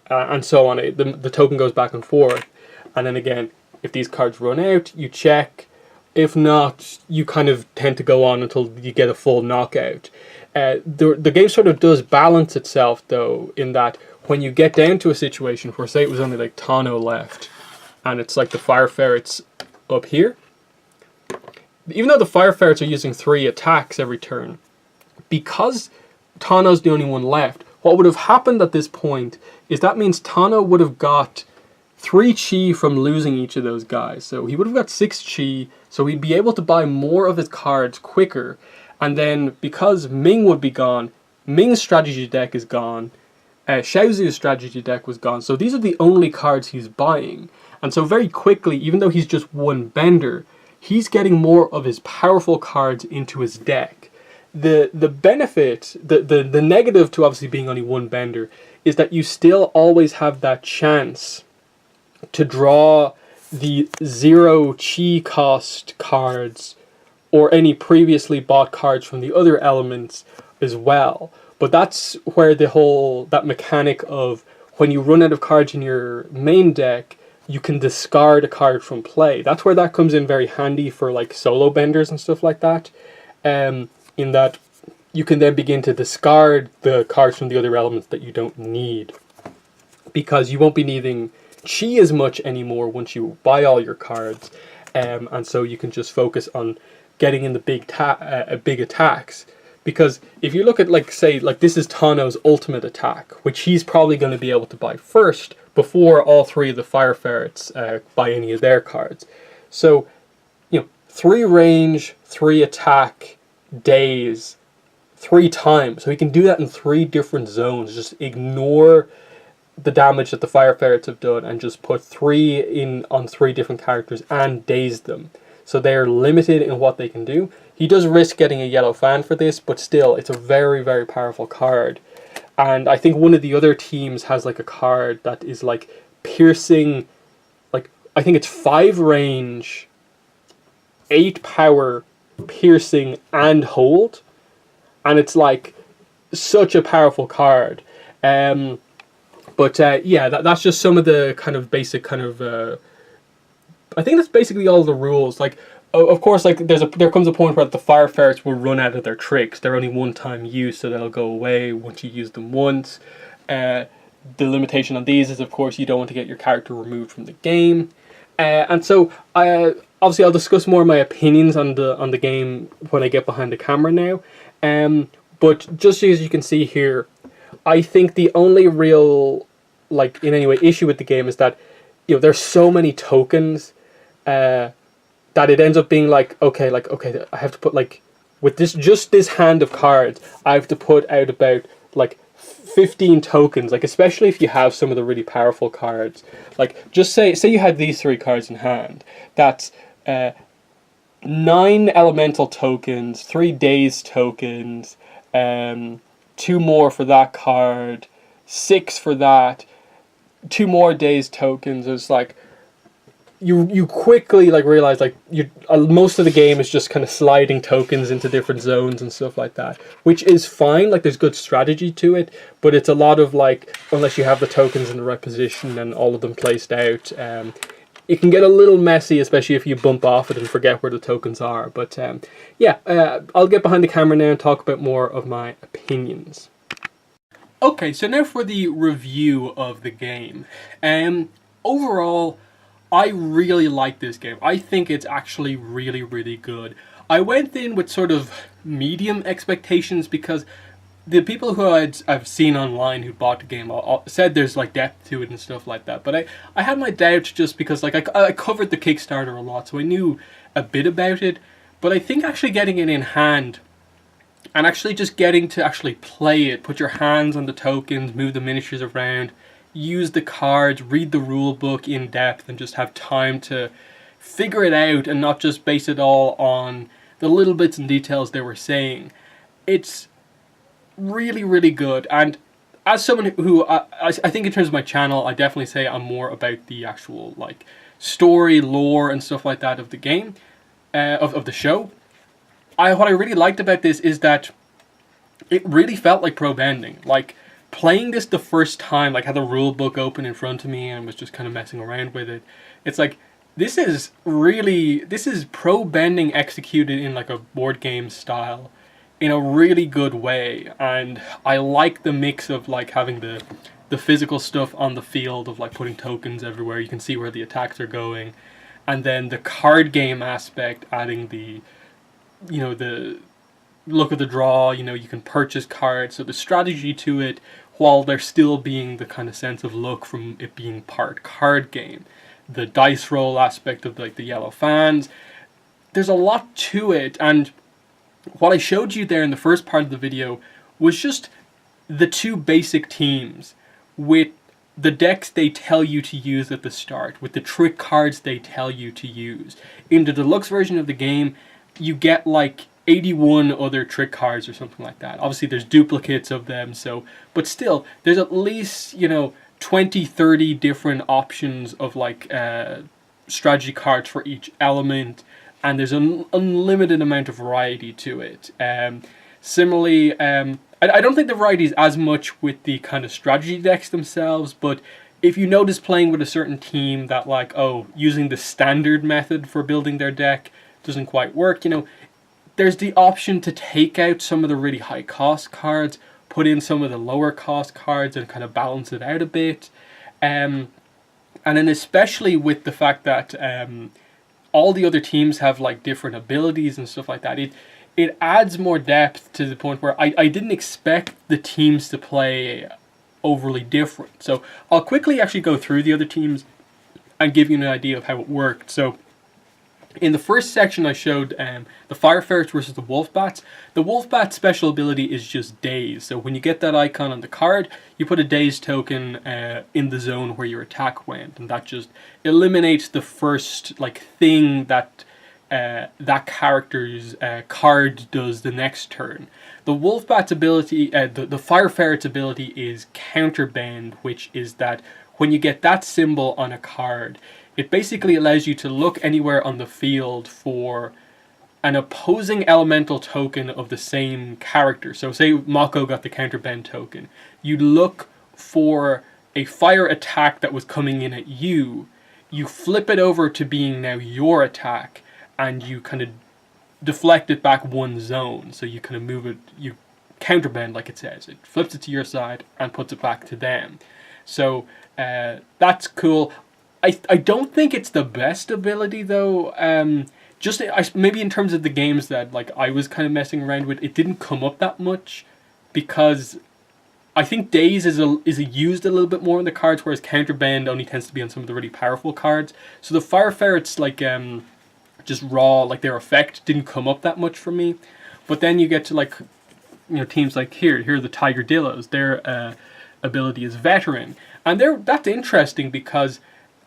And so on. The token goes back and forth. And then again, if these cards run out, you check. If not, you kind of tend to go on until you get a full knockout. The game sort of does balance itself, though, in that when you get down to a situation where, say it was only like Tano left, and it's like the Fire Ferrets up here, even though the Fire Ferrets are using 3 attacks every turn, because Tano's the only one left, what would have happened at this point is that means Tano would have got 3 chi from losing each of those guys. So he would have got 6 chi, so he'd be able to buy more of his cards quicker. And then because Ming would be gone, Ming's strategy deck is gone, Xiaozu's strategy deck was gone. So these are the only cards he's buying. And so very quickly, even though he's just one bender, he's getting more of his powerful cards into his deck. The benefit, the negative to obviously being only one bender, is that you still always have that chance to draw the 0 chi cost cards or any previously bought cards from the other elements as well. But that's where that mechanic of when you run out of cards in your main deck, you can discard a card from play. That's where that comes in very handy for like solo benders and stuff like that. In that you can then begin to discard the cards from the other elements that you don't need, because you won't be needing chi as much anymore once you buy all your cards, and so you can just focus on getting in the big attacks. Because if you look at, like, say, like, this is Tano's ultimate attack, which he's probably going to be able to buy first before all three of the Fire Ferrets buy any of their cards. So, 3 range, 3 attack, days, 3 times. So he can do that in 3 different zones. Just ignore the damage that the Fire Ferrets have done and just put 3 in on 3 different characters and daze them. So they're limited in what they can do. He does risk getting a yellow fan for this, but still, it's a very, very powerful card. And I think one of the other teams has like a card that is like piercing, like, I think it's 5 range, 8 power, piercing, and hold. And it's like such a powerful card. But yeah, that's just some of the kind of basic kind of... I think that's basically all the rules. Like, of course, like there comes a point where the Fire Ferrets will run out of their tricks. They're only one-time use, so they'll go away once you use them once. The limitation on these is, of course, you don't want to get your character removed from the game. And so, obviously, I'll discuss more of my opinions on the game when I get behind the camera now. But just as you can see here, I think the only real, like, in any way, issue with the game is that, there's so many tokens that it ends up being like, okay, I have to put, like, with this hand of cards, I have to put out about, like, 15 tokens, like, especially if you have some of the really powerful cards. Like, just say you had these 3 cards in hand. That's 9 elemental tokens, 3 daze tokens, 2 more for that card, 6 for that, 2 more daze tokens. It's like you quickly like realize like most of the game is just kind of sliding tokens into different zones and stuff like that, which is fine. Like, there's good strategy to it, but it's a lot of like, unless you have the tokens in the right position and all of them placed out, it can get a little messy, especially if you bump off it and forget where the tokens are. But yeah, I'll get behind the camera now and talk about more of my opinions. Okay, so now for the review of the game. Overall, I really like this game. I think it's actually really, really good. I went in with sort of medium expectations because the people who I've seen online who bought the game said there's like depth to it and stuff like that. But I had my doubts just because like I covered the Kickstarter a lot, so I knew a bit about it. But I think actually getting it in hand and actually just getting to actually play it, put your hands on the tokens, move the miniatures around, use the cards, read the rule book in depth, and just have time to figure it out and not just base it all on the little bits and details they were saying. It's really, really good. And as someone who, I think in terms of my channel, I definitely say I'm more about the actual like story, lore, and stuff like that of the game, of the show. What I really liked about this is that it really felt like pro bending. Like, playing this the first time, like, had the rule book open in front of me and was just kind of messing around with it. It's like, this is pro bending executed in like a board game style in a really good way. And I like the mix of like having the physical stuff on the field of like putting tokens everywhere. You can see where the attacks are going. And then the card game aspect, adding the look at the draw, you can purchase cards. So the strategy to it, while there still being the kind of sense of look from it being part card game. The dice roll aspect of like the yellow fans. There's a lot to it, and what I showed you there in the first part of the video was just the 2 basic teams with the decks they tell you to use at the start, with the trick cards they tell you to use. In the deluxe version of the game, you get like 81 other trick cards or something like that. Obviously there's duplicates of them, but still there's at least 20-30 different options of like strategy cards for each element, and there's an unlimited amount of variety to it. Similarly, I don't think the variety is as much with the kind of strategy decks themselves, but if you notice playing with a certain team that like, using the standard method for building their deck doesn't quite work, there's the option to take out some of the really high cost cards, put in some of the lower cost cards, and kind of balance it out a bit. And then especially with the fact that all the other teams have like different abilities and stuff like that, it adds more depth to the point where I didn't expect the teams to play overly different. So I'll quickly actually go through the other teams and give you an idea of how it worked. So in the first section I showed the Fire Ferrets versus the Wolf Bats. The Wolf Bat's special ability is just Daze. So when you get that icon on the card, you put a Daze token in the zone where your attack went, and that just eliminates the first like thing that that character's card does the next turn. The Wolf Bat's ability, the Fire Ferret's ability is Counterbend, which is that when you get that symbol on a card, it basically allows you to look anywhere on the field for an opposing elemental token of the same character. So say Mako got the Counterbend token. You'd look for a fire attack that was coming in at you. You flip it over to being now your attack, and you kind of deflect it back one zone. So you kind of move it, you Counterbend like it says. It flips it to your side and puts it back to them. So that's cool. I don't think it's the best ability though. Maybe in terms of the games that like I was kind of messing around with, it didn't come up that much because I think Daze is used a little bit more on the cards, whereas Counterbend only tends to be on some of the really powerful cards. So the Fire Ferrets like just raw, like their effect didn't come up that much for me. But then you get to like teams like here are the Tiger Dillos. Their ability is Veteran, and that's interesting because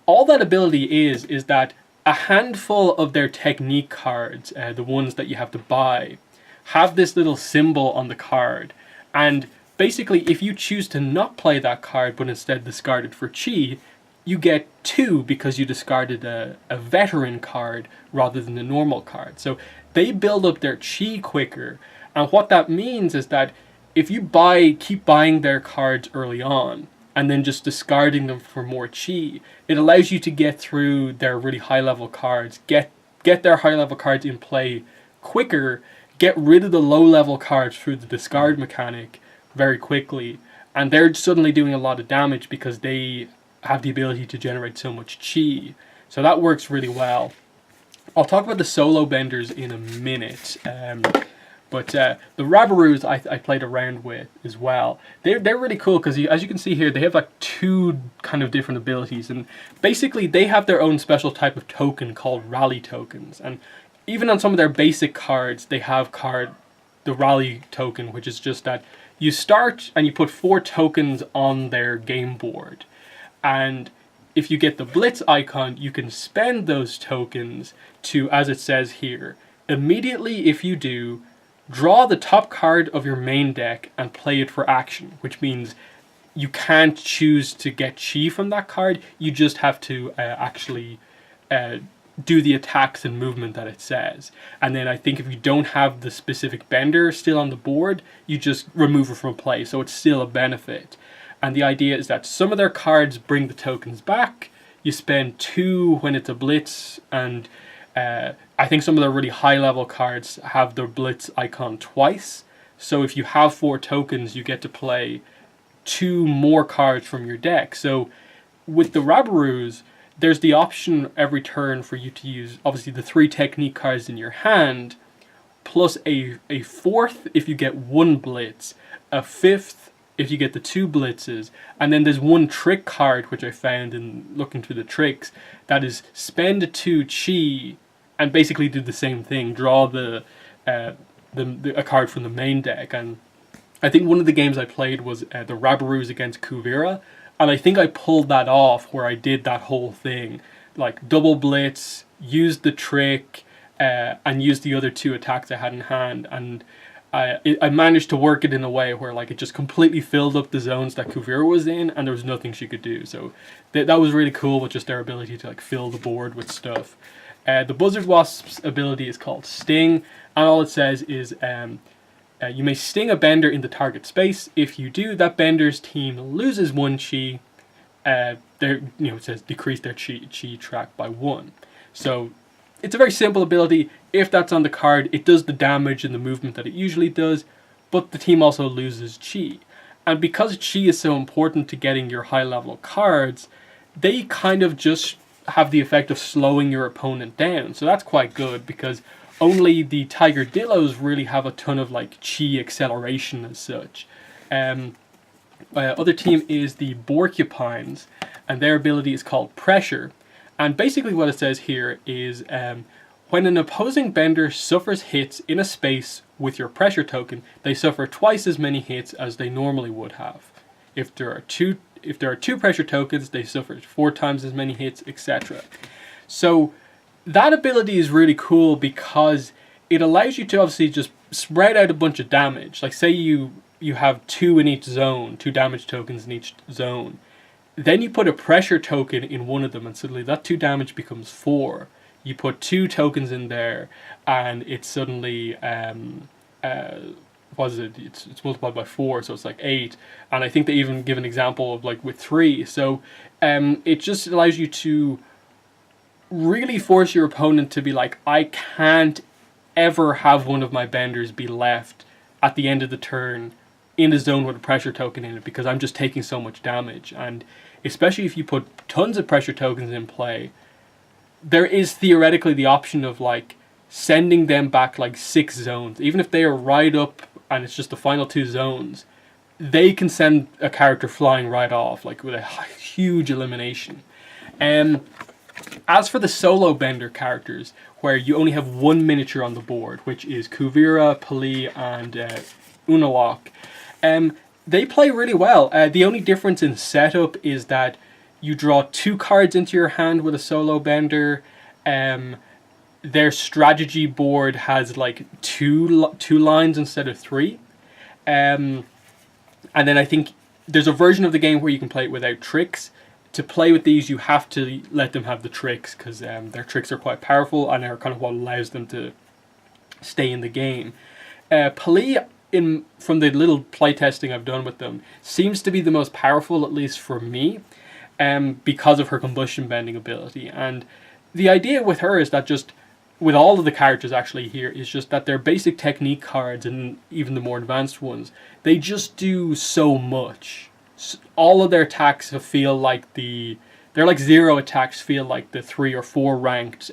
all that ability is that a handful of their technique cards, the ones that you have to buy, have this little symbol on the card. And basically, if you choose to not play that card, but instead discard it for chi, you get 2 because you discarded a veteran card rather than a normal card. So they build up their chi quicker. And what that means is that if you keep buying their cards early on, and then just discarding them for more chi, it allows you to get through their really high level cards, get their high level cards in play quicker, get rid of the low level cards through the discard mechanic very quickly, and they're suddenly doing a lot of damage because they have the ability to generate so much chi. So that works really well. I'll talk about the solo benders in a minute. But the Rabaroos I played around with as well. They're really cool because as you can see here, they have like 2 kind of different abilities, and basically they have their own special type of token called rally tokens. And even on some of their basic cards, they have the rally token, which is just that you start and you put 4 tokens on their game board, and if you get the blitz icon, you can spend those tokens to, as it says here, immediately if you do, draw the top card of your main deck and play it for action, which means you can't choose to get chi from that card. You just have to actually do the attacks and movement that it says. And then I think if you don't have the specific bender still on the board, you just remove it from play, so it's still a benefit. And the idea is that some of their cards bring the tokens back. You spend 2 when it's a blitz, and I think some of the really high level cards have their blitz icon twice. So if you have 4 tokens, you get to play 2 more cards from your deck. So with the Rabaroos, there's the option every turn for you to use obviously the 3 technique cards in your hand, plus a 4th if you get 1 blitz, a 5th if you get the 2 blitzes, and then there's 1 trick card which I found in looking through the tricks that is spend 2 chi and basically do the same thing, draw a card from the main deck. And I think one of the games I played was the Rabaroos against Kuvira, and I think I pulled that off where I did that whole thing, like double blitz, used the trick, and used the other 2 attacks I had in hand, and I managed to work it in a way where like it just completely filled up the zones that Kuvira was in, and there was nothing she could do. So that was really cool with just their ability to like fill the board with stuff. The Buzzard Wasp's ability is called Sting, and all it says is you may sting a bender in the target space. If you do, that bender's team loses 1 chi. It says decrease their chi track by 1. So it's a very simple ability. If that's on the card, it does the damage and the movement that it usually does, but the team also loses chi. And because chi is so important to getting your high level cards, they kind of just have the effect of slowing your opponent down. So that's quite good because Only the Tiger Dillos really have a ton of like chi acceleration as such. Other team is the Borcupines, and their ability is called Pressure. And basically what it says here is when an opposing bender suffers hits in a space with your pressure token, they suffer twice as many hits as they normally would have. If there are two pressure tokens, they suffer 4 times as many hits, etc. So that ability is really cool because it allows you to obviously just spread out a bunch of damage. Like say you have 2 in each zone, 2 damage tokens in each zone. Then you put a pressure token in one of them and suddenly that 2 damage becomes 4. You put 2 tokens in there and it's suddenly it's multiplied by 4, so it's like 8. And I think they even give an example of like with 3. So it just allows you to really force your opponent to be like, I can't ever have one of my benders be left at the end of the turn in a zone with a pressure token in it, because I'm just taking so much damage. And especially if you put tons of pressure tokens in play, there is theoretically the option of like sending them back like 6 zones. Even if they are right up and it's just the final 2 zones, they can send a character flying right off, like with a huge elimination. As for the solo bender characters, where you only have 1 miniature on the board, which is Kuvira, Pali, and Unalak, they play really well. The only difference in setup is that you draw 2 cards into your hand with a solo bender. Their strategy board has like two lines instead of 3. And then I think there's a version of the game where you can play it without tricks. To play with these, you have to let them have the tricks, because their tricks are quite powerful and are kind of what allows them to stay in the game. Pali, from the little playtesting I've done with them, seems to be the most powerful, at least for me, because of her combustion bending ability. And the idea with her is that just, with all of the characters actually here, is just that their basic technique cards, and even the more advanced ones, they just do so much. All of their attacks feel like they're like 0 attacks feel like the 3 or 4 ranked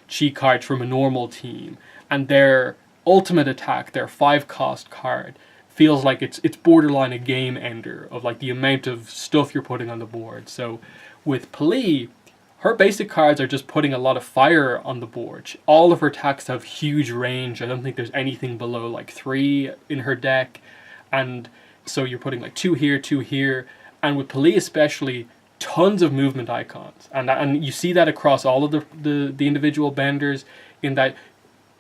cheat cards from a normal team, and their ultimate attack, their 5 cost card, feels like it's borderline a game ender of like the amount of stuff you're putting on the board. So with Pali, her basic cards are just putting a lot of fire on the board. All of her attacks have huge range. I don't think there's anything below like 3 in her deck, and so you're putting like 2 here, 2 here, and with Pali especially, tons of movement icons, and you see that across all of the individual benders, in that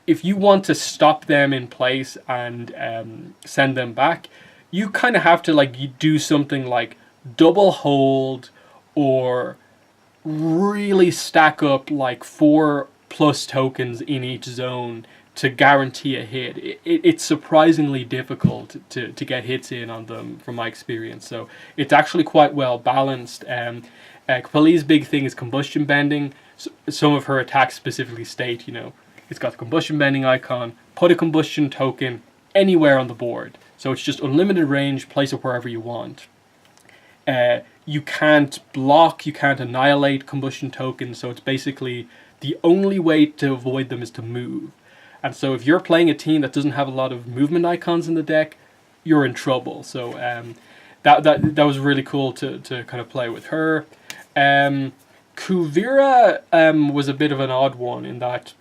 if you want to stop them in place and send them back, you kind of have to like do something like double hold or really stack up like 4+ tokens in each zone to guarantee a hit. It's surprisingly difficult to get hits in on them from my experience. So it's actually quite well balanced. Pali's big thing is combustion bending. So some of her attacks specifically state, it's got the combustion bending icon, put a combustion token anywhere on the board. So it's just unlimited range, place it wherever you want. You can't block, you can't annihilate combustion tokens, so it's basically the only way to avoid them is to move. And so if you're playing a team that doesn't have a lot of movement icons in the deck, you're in trouble. So that was really cool to kind of play with her. Kuvira was a bit of an odd one in that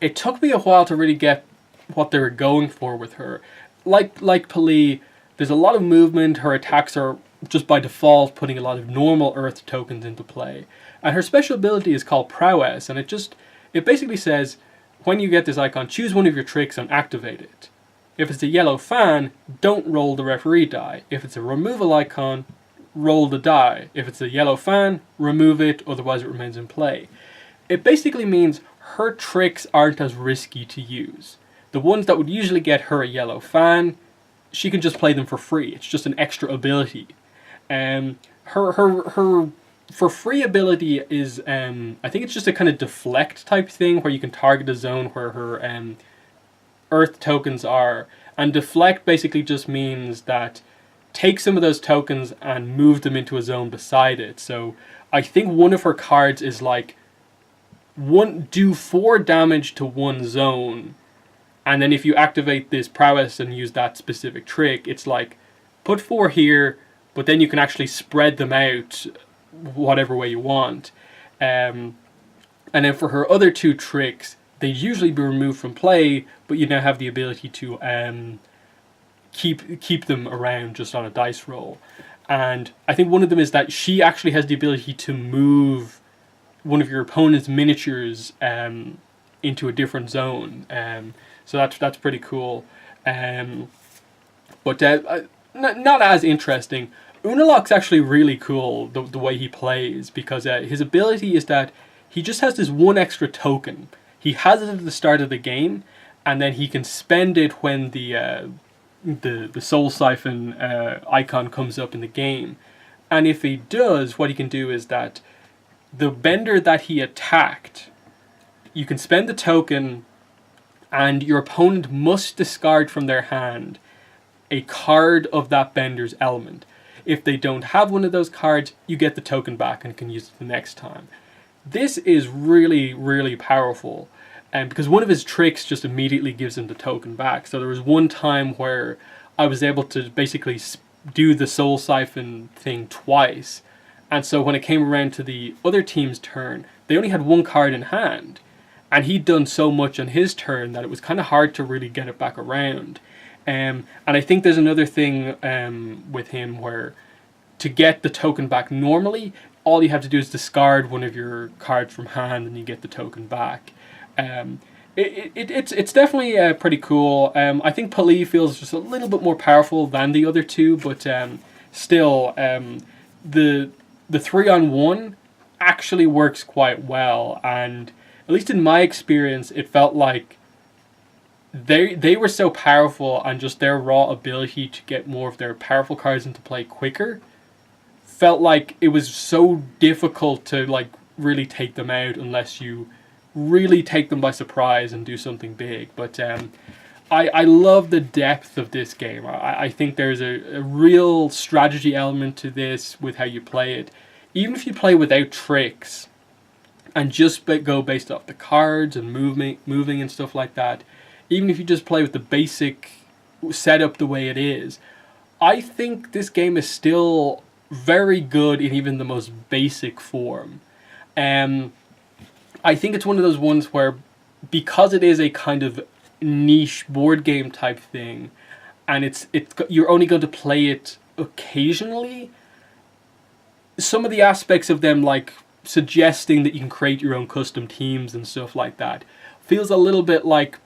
it took me a while to really get what they were going for with her. Like Pali, there's a lot of movement. Her attacks are just by default putting a lot of normal Earth tokens into play. And her special ability is called Prowess, and it basically says, when you get this icon, choose one of your tricks and activate it. If it's a yellow fan, don't roll the referee die. If it's a removal icon, roll the die. If it's a yellow fan, remove it, otherwise it remains in play. It basically means her tricks aren't as risky to use. The ones that would usually get her a yellow fan, she can just play them for free. It's just an extra ability. Her for free ability is, I think it's just a kind of deflect type thing where you can target a zone where her Earth tokens are. And deflect basically just means that take some of those tokens and move them into a zone beside it. So I think one of her cards is like do 4 damage to one zone, and then if you activate this prowess and use that specific trick, it's like put 4 here, but then you can actually spread them out whatever way you want. And then for her other 2 tricks, they usually be removed from play, but you now have the ability to keep them around just on a dice roll. And I think one of them is that she actually has the ability to move one of your opponent's miniatures into a different zone. So that's pretty cool. But not as interesting. Unalaq's actually really cool, the way he plays, because his ability is that he just has this 1 extra token. He has it at the start of the game, and then he can spend it when the Soul Siphon icon comes up in the game. And if he does, what he can do is that the bender that he attacked, you can spend the token, and your opponent must discard from their hand a card of that bender's element. If they don't have one of those cards, you get the token back and can use it the next time. This is really, really powerful, because one of his tricks just immediately gives him the token back. So there was one time where I was able to basically do the Soul Siphon thing twice, and so when it came around to the other team's turn, they only had 1 card in hand, and he'd done so much on his turn that it was kind of hard to really get it back around. And I think there's another thing with him where to get the token back normally, all you have to do is discard one of your cards from hand and you get the token back. It's definitely pretty cool. I think Pali feels just a little bit more powerful than the other 2, but still, the 3-on-1 actually works quite well, and at least in my experience, it felt like they were so powerful, and just their raw ability to get more of their powerful cards into play quicker felt like it was so difficult to like really take them out unless you really take them by surprise and do something big. But I love the depth of this game. I think there's a real strategy element to this with how you play it. Even if you play without tricks and just go based off the cards and moving and stuff like that, even if you just play with the basic setup the way it is, I think this game is still very good in even the most basic form. I think it's one of those ones where, because it is a kind of niche board game type thing, and you're only going to play it occasionally, some of the aspects of them, like suggesting that you can create your own custom teams and stuff like that, feels a little bit like,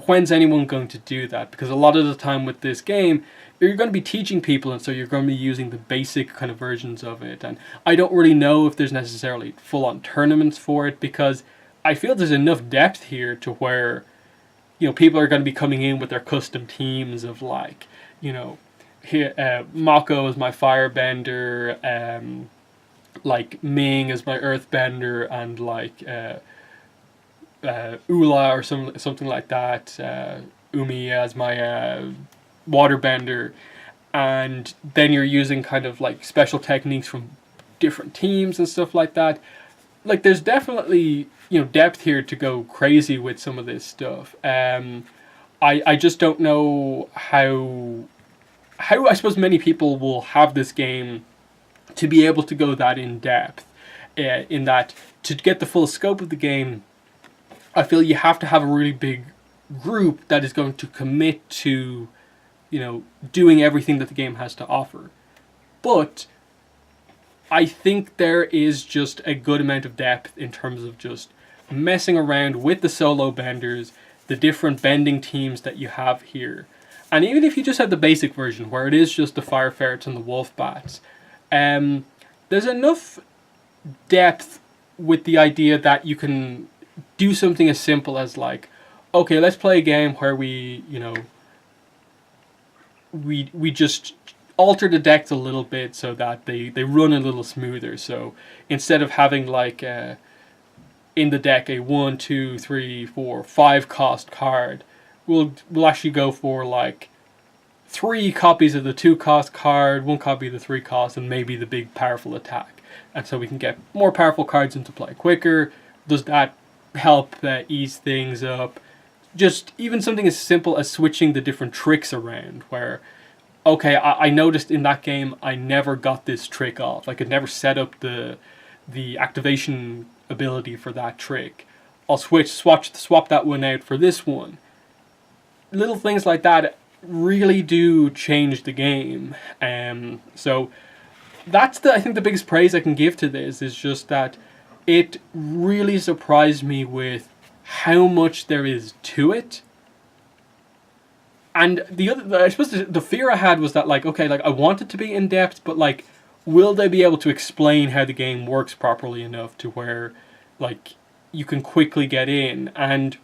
when's anyone going to do that? Because a lot of the time with this game, you're going to be teaching people, and so you're going to be using the basic kind of versions of it. And I don't really know if there's necessarily full-on tournaments for it, because I feel there's enough depth here to where, people are going to be coming in with their custom teams of like, here, Mako is my firebender, like Ming is my earthbender, and like Ula or something like that, Umi as my waterbender, and then you're using kind of like special techniques from different teams and stuff like that. Like, there's definitely depth here to go crazy with some of this stuff. I just don't know how I suppose many people will have this game to be able to go that in depth. In that, to get the full scope of the game, I feel you have to have a really big group that is going to commit to doing everything that the game has to offer. But I think there is just a good amount of depth in terms of just messing around with the solo benders, the different bending teams that you have here. And even if you just have the basic version where it is just the fire ferrets and the wolf bats, there's enough depth with the idea that you can do something as simple as like, okay, let's play a game where we just alter the decks a little bit so that they run a little smoother. So instead of having like in the deck a 1, 2, 3, 4, 5 cost card, we'll actually go for like 3 copies of the 2 cost card, 1 copy of the 3 cost, and maybe the big powerful attack. And so we can get more powerful cards into play quicker, does that help ease things up? Just even something as simple as switching the different tricks around, where, okay, I noticed in that game I never got this trick off. I could never set up the activation ability for that trick. I'll swap that one out for this one. Little things like that really do change the game. So that's I think the biggest praise I can give to this is just that it really surprised me with how much there is to it. And I suppose the fear I had was that, like, okay, like, I want it to be in depth, but, like, will they be able to explain how the game works properly enough to where, like, you can quickly get in? And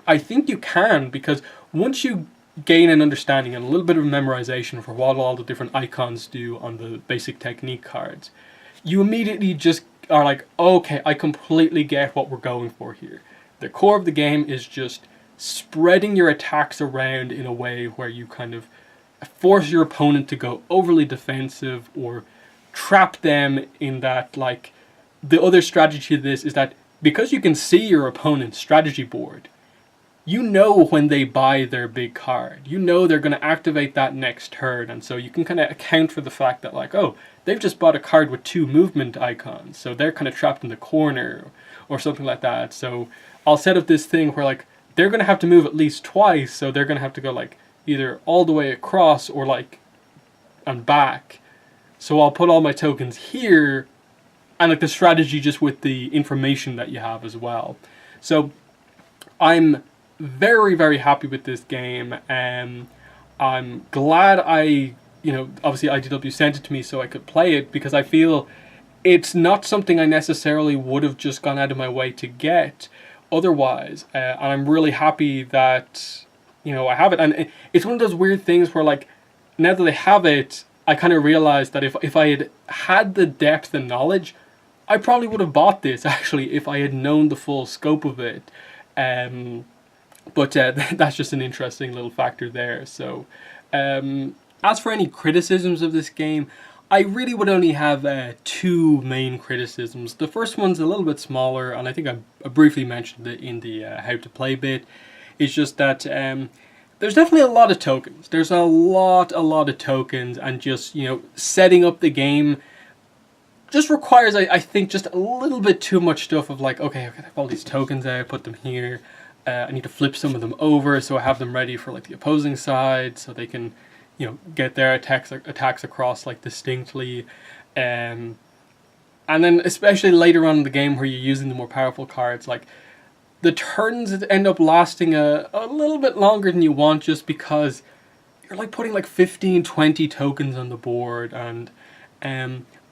I think you can, because once you gain an understanding and a little bit of memorization for what all the different icons do on the basic technique cards, you immediately just are like, okay, I completely get what we're going for here. The core of the game is just spreading your attacks around in a way where you kind of force your opponent to go overly defensive or trap them in that, like, the other strategy to this is that because you can see your opponent's strategy board, you know when they buy their big card. You know they're going to activate that next turn, and so you can kind of account for the fact that, like, oh, they've just bought a card with 2 movement icons, so they're kind of trapped in the corner or something like that. So I'll set up this thing where, like, they're going to have to move at least twice, so they're going to have to go, like, either all the way across or, like, and back. So I'll put all my tokens here, and, like, the strategy just with the information that you have as well. So I'm very, very happy with this game. I'm glad obviously IDW sent it to me so I could play it, because I feel it's not something I necessarily would have just gone out of my way to get otherwise. And I'm really happy that, I have it. And it's one of those weird things where, like, now that I have it, I kind of realized that if I had the depth and knowledge, I probably would have bought this, actually, if I had known the full scope of it. But that's just an interesting little factor there. So, as for any criticisms of this game, I really would only have 2 main criticisms. The first one's a little bit smaller, and I think I briefly mentioned it in the how to play bit. It's just that there's definitely a lot of tokens. There's a lot of tokens, and just, setting up the game just requires, I think, just a little bit too much stuff of, like, okay, I have all these tokens out, put them here. I need to flip some of them over so I have them ready for, like, the opposing side, so they can, get their attacks across, like, distinctly. And then especially later on in the game where you're using the more powerful cards, like, the turns end up lasting a little bit longer than you want, just because you're, like, putting, like, 15, 20 tokens on the board. And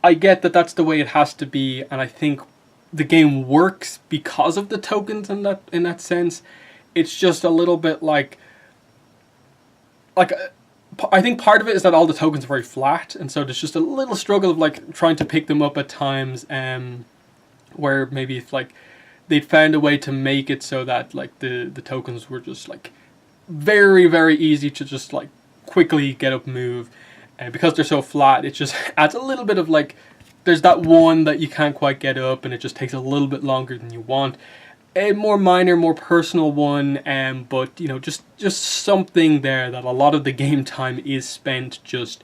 I get that that's the way it has to be, and I think the game works because of the tokens in that sense. It's just a little bit like I think part of it is that all the tokens are very flat, and so there's just a little struggle of, like, trying to pick them up at times, where maybe if, like, they'd found a way to make it so that, like, the tokens were just, like, very, very easy to just, like, quickly get up move, and because they're so flat, it just adds a little bit of, like, there's that one that you can't quite get up, and it just takes a little bit longer than you want. A more minor, more personal one, but, just something there that a lot of the game time is spent just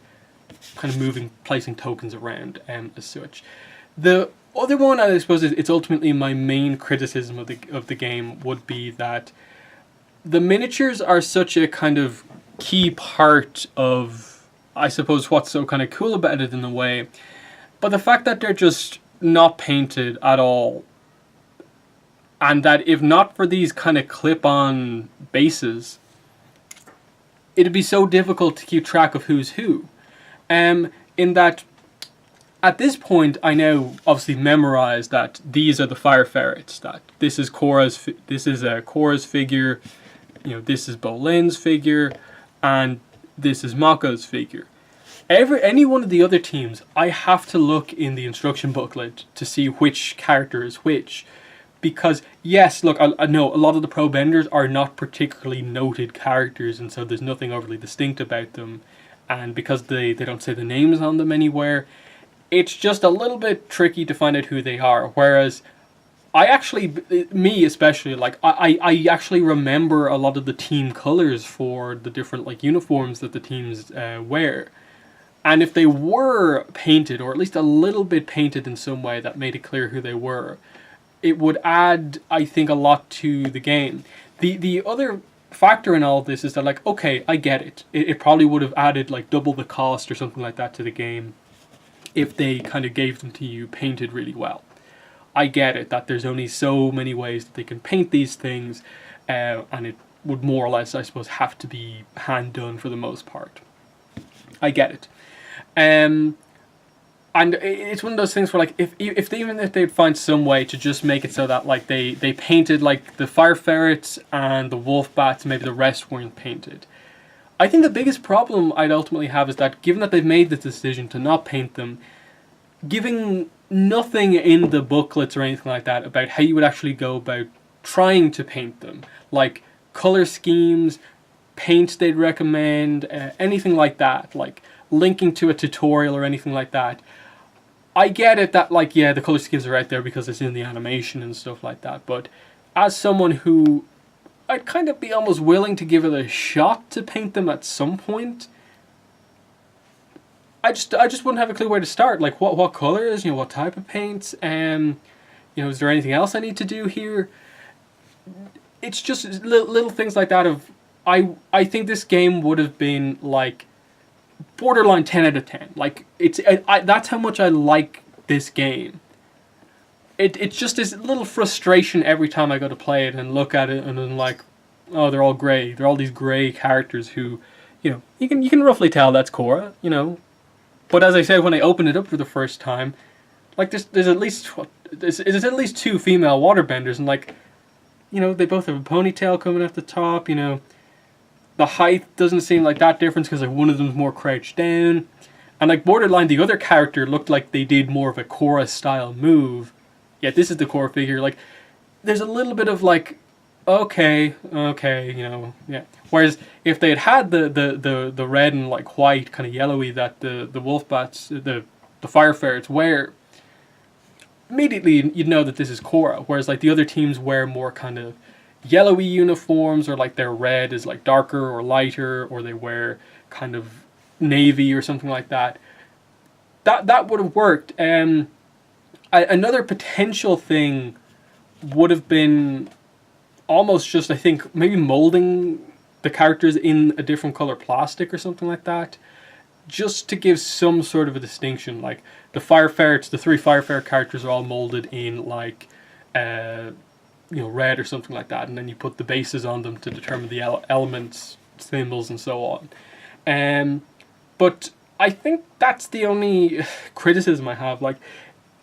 kind of placing tokens around, as such. The other one, I suppose, it's ultimately my main criticism of the game, would be that the miniatures are such a kind of key part of, I suppose, what's so kind of cool about it in a way. But the fact that they're just not painted at all, and that if not for these kind of clip-on bases, it'd be so difficult to keep track of who's who. In that, at this point, I now obviously memorize that these are the fire ferrets. That this is Korra's figure, this is Bolin's figure, and this is Mako's figure. Any one of the other teams, I have to look in the instruction booklet to see which character is which. Because, yes, look, I know a lot of the pro benders are not particularly noted characters, and so there's nothing overly distinct about them. And because they don't say the names on them anywhere, it's just a little bit tricky to find out who they are. Whereas I actually, me especially, like I actually remember a lot of the team colors for the different like uniforms that the teams wear. And if they were painted, or at least a little bit painted in some way that made it clear who they were, it would add, I think, a lot to the game. The other factor in all of this is that, like, okay, I get it. It probably would have added like double the cost or something like that to the game if they kind of gave them to you painted really well. I get it that there's only so many ways that they can paint these things, and it would more or less, I suppose, have to be hand done for the most part. I get it. And it's one of those things where, like, even if they'd find some way to just make it so that, like, they painted like the fire ferrets and the wolf bats, maybe the rest weren't painted. I think the biggest problem I'd ultimately have is that, given that they've made the decision to not paint them, giving nothing in the booklets or anything like that about how you would actually go about trying to paint them, like color schemes, paints they'd recommend, anything like that, like linking to a tutorial or anything like that. I get it that, like, yeah, the color schemes are out there because it's in the animation and stuff like that, but as someone who, I'd kind of be almost willing to give it a shot to paint them at some point, I just wouldn't have a clue where to start. Like, what colors, what type of paints, is there anything else I need to do here? It's just little things like that of, I think this game would have been, like, borderline 10 out of 10. Like, that's how much I like this game. It's just this little frustration every time I go to play it and look at it and I'm like, oh, they're all grey. They're all these grey characters who, you can roughly tell that's Korra, But as I said, when I opened it up for the first time, like, there's at least there's at least 2 female waterbenders, and, like, they both have a ponytail coming at the top. The height doesn't seem like that difference because, like, one of them's more crouched down, and, like, borderline the other character looked like they did more of a Korra style move. Yet this is the Korra figure. Like, there's a little bit of, like, okay, yeah. Whereas if they had the red and, like, white, kind of yellowy that the wolf bats, the fire ferrets wear, immediately you'd know that this is Korra. Whereas, like, the other teams wear more kind of yellowy uniforms, or, like, their red is, like, darker or lighter, or they wear kind of navy or something like that. That would have worked. Another potential thing would have been almost just, I think, maybe molding the characters in a different color plastic or something like that, just to give some sort of a distinction. Like, the fire ferrets, the 3 fire ferret characters are all molded in, like, red or something like that, and then you put the bases on them to determine the elements, symbols, and so on. But I think that's the only criticism I have. Like,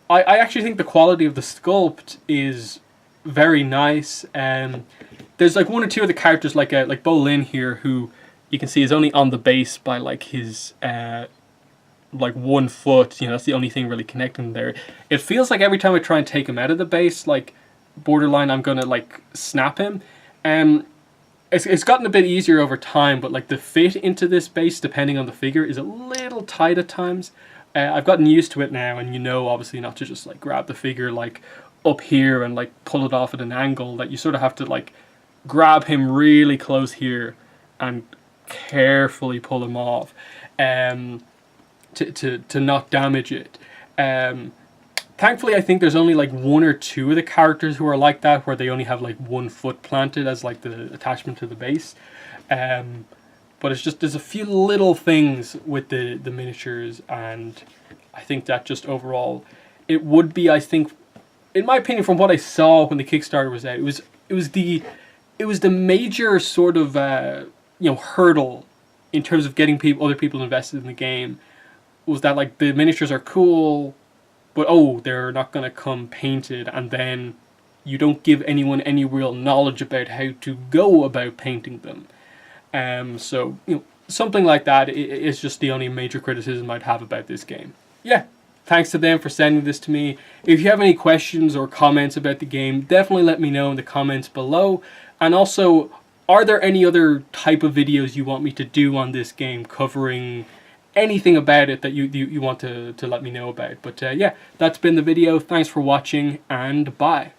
I actually think the quality of the sculpt is very nice. There's, like, 1 or 2 of the characters, like Bo Lin here, who you can see is only on the base by, like, his like 1 foot. That's the only thing really connecting there. It feels like every time I try and take him out of the base, like, borderline I'm gonna, like, snap him. It's gotten a bit easier over time, but, like, the fit into this base, depending on the figure, is a little tight at times. I've gotten used to it now, and obviously not to just, like, grab the figure, like, up here and, like, pull it off at an angle. That you sort of have to, like, grab him really close here and carefully pull him off, to not damage it. Thankfully, I think there's only, like, 1 or 2 of the characters who are like that, where they only have, like, 1 foot planted as, like, the attachment to the base. But it's just, there's a few little things with the miniatures, and I think that just overall, it would be, I think, in my opinion, from what I saw when the Kickstarter was out, it was the major sort of hurdle in terms of getting other people invested in the game, was that, like, the miniatures are cool, but they're not going to come painted, and then you don't give anyone any real knowledge about how to go about painting them. So, something like that is just the only major criticism I'd have about this game. Yeah, thanks to them for sending this to me. If you have any questions or comments about the game, definitely let me know in the comments below. And also, are there any other type of videos you want me to do on this game, covering anything about it that you want to let me know about? But yeah, that's been the video. Thanks for watching, and bye.